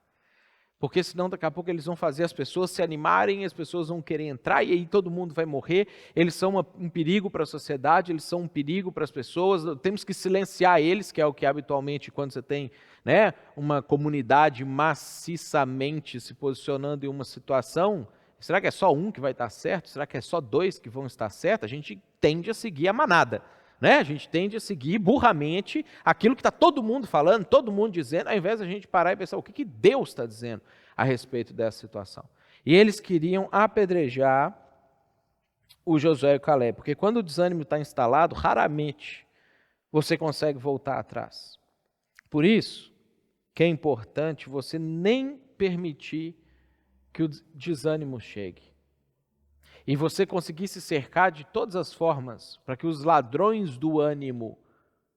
Porque senão daqui a pouco eles vão fazer as pessoas se animarem, as pessoas vão querer entrar e aí todo mundo vai morrer. Eles são um perigo para a sociedade, eles são um perigo para as pessoas, temos que silenciar eles, que é o que habitualmente quando você tem, né, uma comunidade maciçamente se posicionando em uma situação. Será que é só um que vai estar certo? Será que é só dois que vão estar certos? A gente tende a seguir a manada, né? A gente tende a seguir burramente aquilo que está todo mundo falando, todo mundo dizendo, ao invés de a gente parar e pensar o que Deus está dizendo a respeito dessa situação. E eles queriam apedrejar o Josué e o Caleb, porque quando o desânimo está instalado, raramente você consegue voltar atrás. Por isso que é importante você nem permitir que o desânimo chegue. E você conseguir se cercar de todas as formas para que os ladrões do ânimo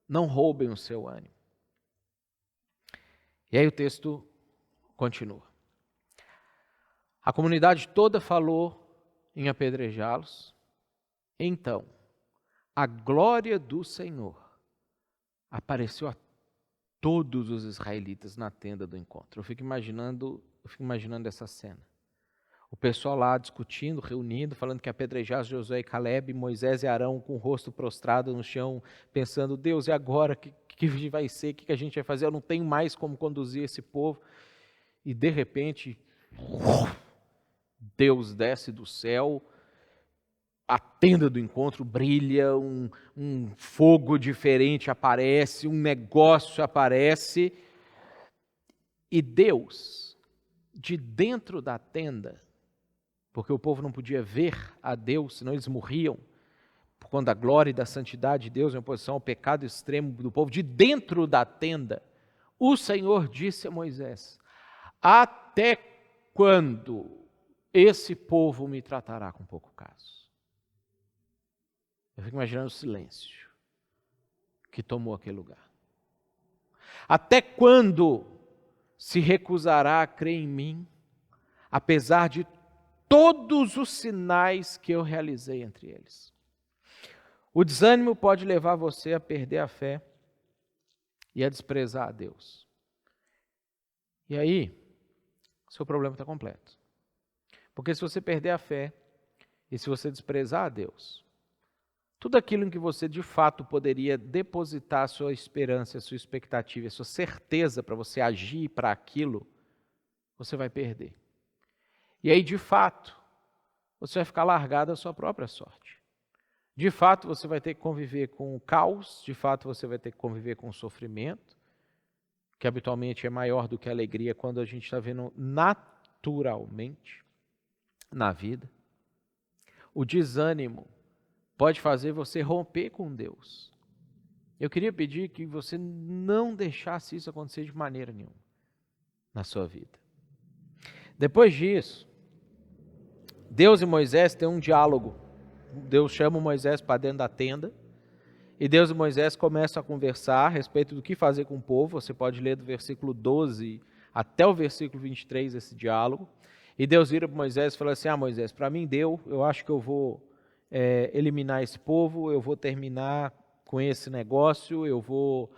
não roubem o seu ânimo. E aí o texto continua. A comunidade toda falou em apedrejá-los. Então, a glória do Senhor apareceu a todos os israelitas na tenda do encontro. Eu fico imaginando essa cena. O pessoal lá discutindo, reunindo, falando que apedrejar Josué e Caleb, Moisés e Arão com o rosto prostrado no chão, pensando: Deus, e agora? O que vai ser? O que a gente vai fazer? Eu não tenho mais como conduzir esse povo. E de repente, Deus desce do céu, a tenda do encontro brilha, um fogo diferente aparece, um negócio aparece, e Deus, de dentro da tenda, porque o povo não podia ver a Deus, senão eles morriam, por conta da glória e da santidade de Deus, em oposição ao pecado extremo do povo, de dentro da tenda, o Senhor disse a Moisés: até quando esse povo me tratará com pouco caso? Eu fico imaginando o silêncio que tomou aquele lugar. Até quando se recusará a crer em mim, apesar de todos os sinais que eu realizei entre eles? O desânimo pode levar você a perder a fé e a desprezar a Deus. E aí, seu problema está completo. Porque se você perder a fé e se você desprezar a Deus, tudo aquilo em que você de fato poderia depositar a sua esperança, a sua expectativa, a sua certeza para você agir para aquilo, você vai perder. E aí, de fato, você vai ficar largado à sua própria sorte. De fato, você vai ter que conviver com o caos, de fato, você vai ter que conviver com o sofrimento, que habitualmente é maior do que a alegria quando a gente está vendo naturalmente na vida. O desânimo pode fazer você romper com Deus. Eu queria pedir que você não deixasse isso acontecer de maneira nenhuma na sua vida. Depois disso, Deus e Moisés têm um diálogo. Deus chama Moisés para dentro da tenda, e Deus e Moisés começam a conversar a respeito do que fazer com o povo. Você pode ler do versículo 12 até o versículo 23 esse diálogo. E Deus vira para Moisés e fala assim: Moisés, para mim deu, eu acho que eu vou eliminar esse povo, eu vou terminar com esse negócio, eu vou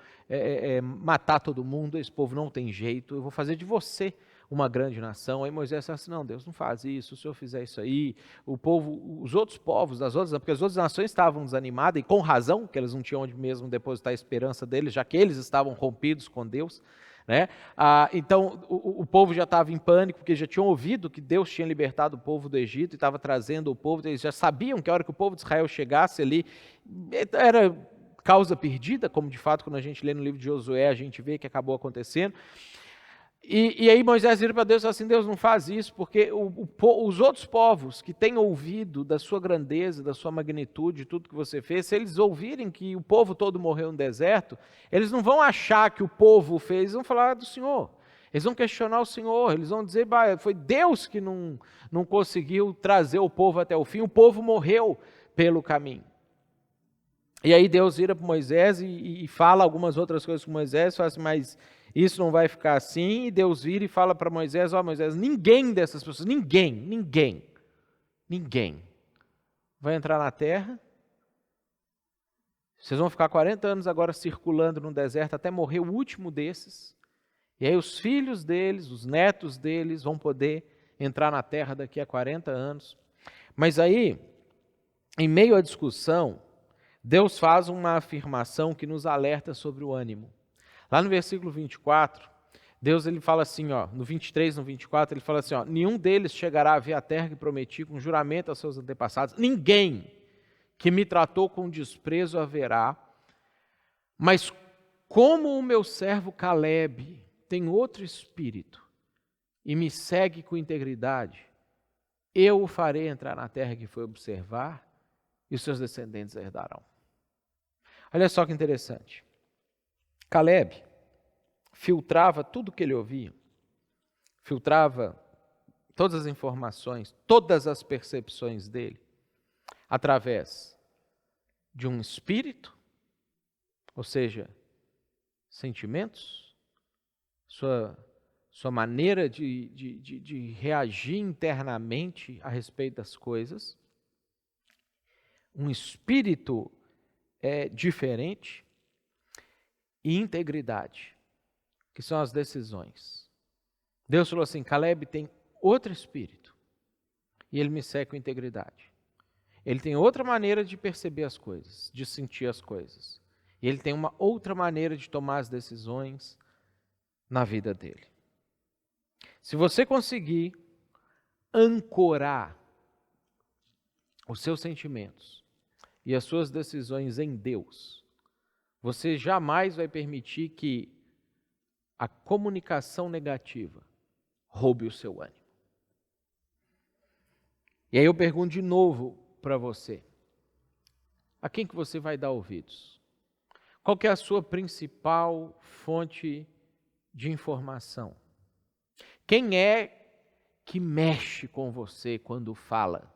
matar todo mundo, esse povo não tem jeito, eu vou fazer de você uma grande nação. Aí Moisés fala assim: não, Deus, não faz isso, se o Senhor fizer isso aí, o povo, os outros povos das outras, porque as outras nações estavam desanimadas, e com razão, que eles não tinham onde mesmo depositar a esperança deles, já que eles estavam rompidos com Deus, né? Então o povo já estava em pânico, porque já tinham ouvido que Deus tinha libertado o povo do Egito e estava trazendo o povo, eles já sabiam que a hora que o povo de Israel chegasse ali, era causa perdida, como de fato quando a gente lê no livro de Josué, a gente vê que acabou acontecendo. E aí Moisés vira para Deus e fala assim: Deus, não faz isso, porque os outros povos que têm ouvido da sua grandeza, da sua magnitude, tudo que você fez, se eles ouvirem que o povo todo morreu no deserto, eles não vão achar que o povo fez, eles vão falar do Senhor. Eles vão questionar o Senhor, eles vão dizer: foi Deus que não conseguiu trazer o povo até o fim, o povo morreu pelo caminho. E aí Deus vira para Moisés e fala algumas outras coisas com Moisés, fala assim: mas isso não vai ficar assim. E Deus vira e fala para Moisés: Moisés, ninguém dessas pessoas, ninguém vai entrar na terra. Vocês vão ficar 40 anos agora circulando no deserto até morrer o último desses. E aí os filhos deles, os netos deles vão poder entrar na terra daqui a 40 anos. Mas aí, em meio à discussão, Deus faz uma afirmação que nos alerta sobre o ânimo. Lá no versículo 24, Deus ele fala assim, no 23, no 24, ele fala assim: nenhum deles chegará a ver a terra que prometi com juramento aos seus antepassados, ninguém que me tratou com desprezo haverá, mas como o meu servo Calebe tem outro espírito e me segue com integridade, eu o farei entrar na terra que foi observar e os seus descendentes herdarão. Olha só que interessante. Calebe filtrava tudo o que ele ouvia, filtrava todas as informações, todas as percepções dele, através de um espírito, ou seja, sentimentos, sua maneira de reagir internamente a respeito das coisas, um espírito diferente, e integridade, que são as decisões. Deus falou assim: Calebe tem outro espírito, e ele me segue com integridade. Ele tem outra maneira de perceber as coisas, de sentir as coisas. E ele tem uma outra maneira de tomar as decisões na vida dele. Se você conseguir ancorar os seus sentimentos e as suas decisões em Deus, você jamais vai permitir que a comunicação negativa roube o seu ânimo. E aí eu pergunto de novo para você: a quem que você vai dar ouvidos? Qual que é a sua principal fonte de informação? Quem é que mexe com você quando fala?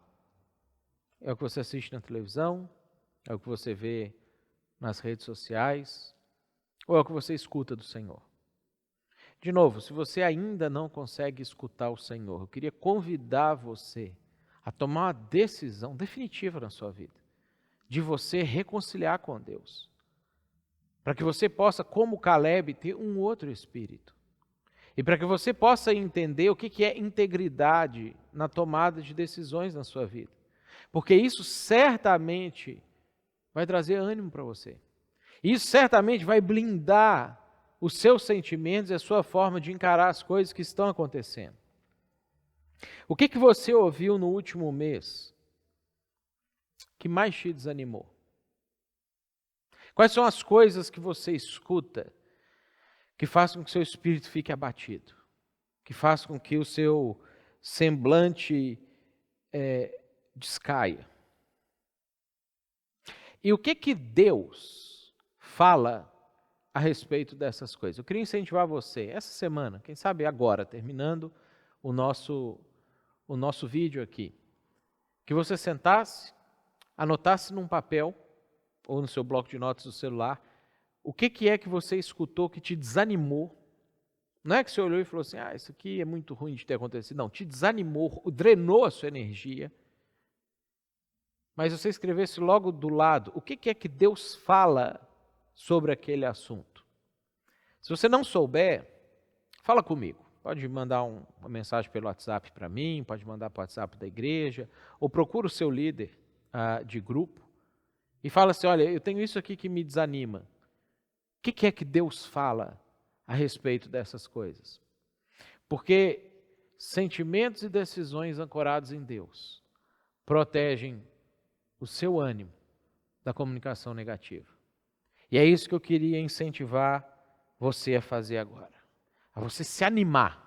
É o que você assiste na televisão? É o que você vê nas redes sociais? Ou é o que você escuta do Senhor? De novo, se você ainda não consegue escutar o Senhor, eu queria convidar você a tomar uma decisão definitiva na sua vida, de você reconciliar com Deus, para que você possa, como Calebe, ter um outro espírito, e para que você possa entender o que é integridade na tomada de decisões na sua vida, porque isso certamente vai trazer ânimo para você, isso certamente vai blindar os seus sentimentos e a sua forma de encarar as coisas que estão acontecendo. O que você ouviu no último mês que mais te desanimou? Quais são as coisas que você escuta que fazem com que o seu espírito fique abatido? Que fazem com que o seu semblante descaia? E o que Deus fala a respeito dessas coisas? Eu queria incentivar você, essa semana, quem sabe agora, terminando o nosso vídeo aqui, que você sentasse, anotasse num papel ou no seu bloco de notas do celular, o que é que você escutou que te desanimou. Não é que você olhou e falou assim, isso aqui é muito ruim de ter acontecido. Não, te desanimou, drenou a sua energia. Mas você escrevesse logo do lado, o que é que Deus fala sobre aquele assunto. Se você não souber, fala comigo. Pode mandar uma mensagem pelo WhatsApp para mim, pode mandar para o WhatsApp da igreja, ou procura o seu líder de grupo e fala assim, olha, eu tenho isso aqui que me desanima. O que é que Deus fala a respeito dessas coisas? Porque sentimentos e decisões ancorados em Deus protegem o seu ânimo da comunicação negativa. E é isso que eu queria incentivar você a fazer agora. A você se animar.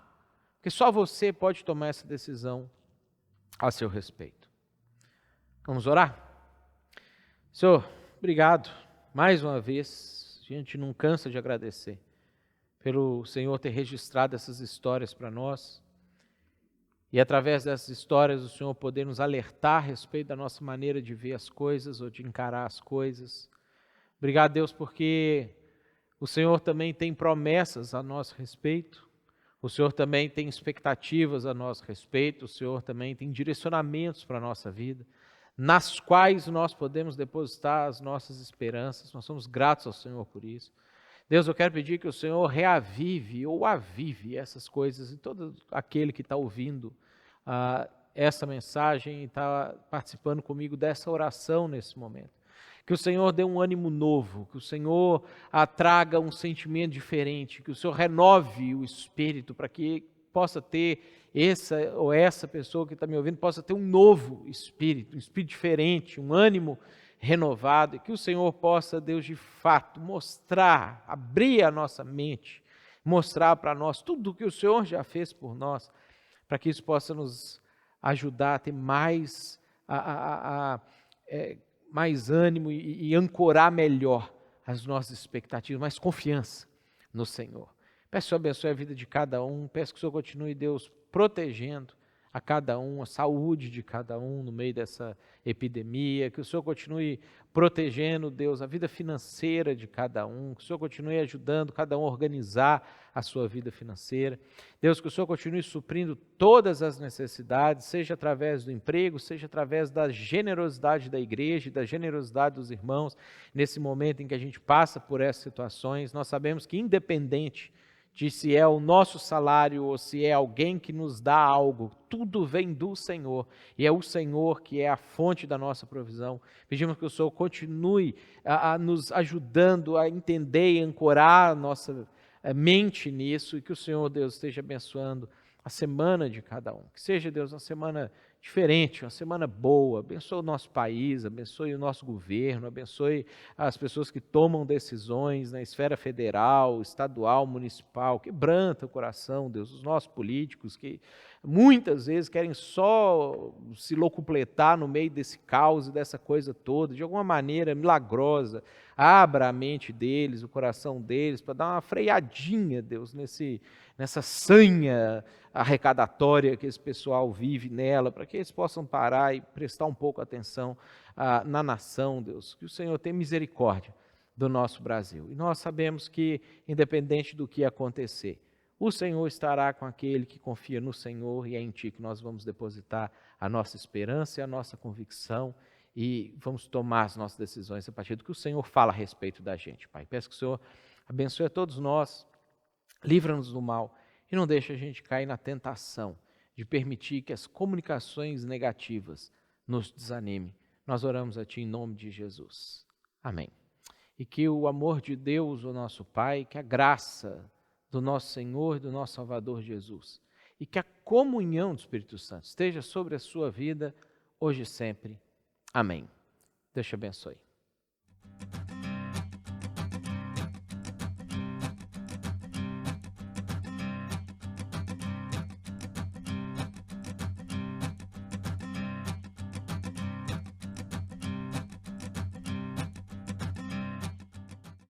Porque só você pode tomar essa decisão a seu respeito. Vamos orar? Senhor, obrigado mais uma vez. A gente não cansa de agradecer pelo Senhor ter registrado essas histórias para nós. E através dessas histórias o Senhor poder nos alertar a respeito da nossa maneira de ver as coisas ou de encarar as coisas. Obrigado, Deus, porque o Senhor também tem promessas a nosso respeito. O Senhor também tem expectativas a nosso respeito. O Senhor também tem direcionamentos para a nossa vida, nas quais nós podemos depositar as nossas esperanças. Nós somos gratos ao Senhor por isso. Deus, eu quero pedir que o Senhor reavive ou avive essas coisas em todo aquele que está ouvindo essa mensagem e está participando comigo dessa oração nesse momento. Que o Senhor dê um ânimo novo, que o Senhor traga um sentimento diferente, que o Senhor renove o espírito para que possa ter essa pessoa que está me ouvindo, possa ter um novo espírito, um espírito diferente, um ânimo renovado, e que o Senhor possa, Deus, de fato, mostrar, abrir a nossa mente, mostrar para nós tudo o que o Senhor já fez por nós, para que isso possa nos ajudar a ter mais mais ânimo e ancorar melhor as nossas expectativas, mais confiança no Senhor. Peço que o Senhor abençoe a vida de cada um, peço que o Senhor continue, Deus, protegendo a cada um, a saúde de cada um no meio dessa epidemia, que o Senhor continue protegendo, Deus, a vida financeira de cada um, que o Senhor continue ajudando cada um a organizar a sua vida financeira. Deus, que o Senhor continue suprindo todas as necessidades, seja através do emprego, seja através da generosidade da igreja e da generosidade dos irmãos, nesse momento em que a gente passa por essas situações. Nós sabemos que independente de se é o nosso salário ou se é alguém que nos dá algo, tudo vem do Senhor, e é o Senhor que é a fonte da nossa provisão. Pedimos que o Senhor continue nos ajudando a entender e ancorar a nossa mente nisso, e que o Senhor, Deus, esteja abençoando a semana de cada um. Que seja, Deus, uma semana diferente, uma semana boa. Abençoe o nosso país, abençoe o nosso governo, abençoe as pessoas que tomam decisões na esfera federal, estadual, municipal. Quebranta o coração, Deus, dos nossos políticos que muitas vezes querem só se locupletar no meio desse caos e dessa coisa toda, de alguma maneira milagrosa. Abra a mente deles, o coração deles, para dar uma freadinha, Deus, nessa sanha arrecadatória que esse pessoal vive nela, para que eles possam parar e prestar um pouco atenção na nação, Deus. Que o Senhor tenha misericórdia do nosso Brasil. E nós sabemos que, independente do que acontecer, o Senhor estará com aquele que confia no Senhor, e é em Ti que nós vamos depositar a nossa esperança e a nossa convicção, e vamos tomar as nossas decisões a partir do que o Senhor fala a respeito da gente, Pai. Peço que o Senhor abençoe a todos nós, livra-nos do mal e não deixe a gente cair na tentação de permitir que as comunicações negativas nos desanimem. Nós oramos a Ti em nome de Jesus. Amém. E que o amor de Deus, o nosso Pai, que a graça do nosso Senhor e do nosso Salvador Jesus, e que a comunhão do Espírito Santo esteja sobre a sua vida, hoje e sempre. Amém. Deus te abençoe.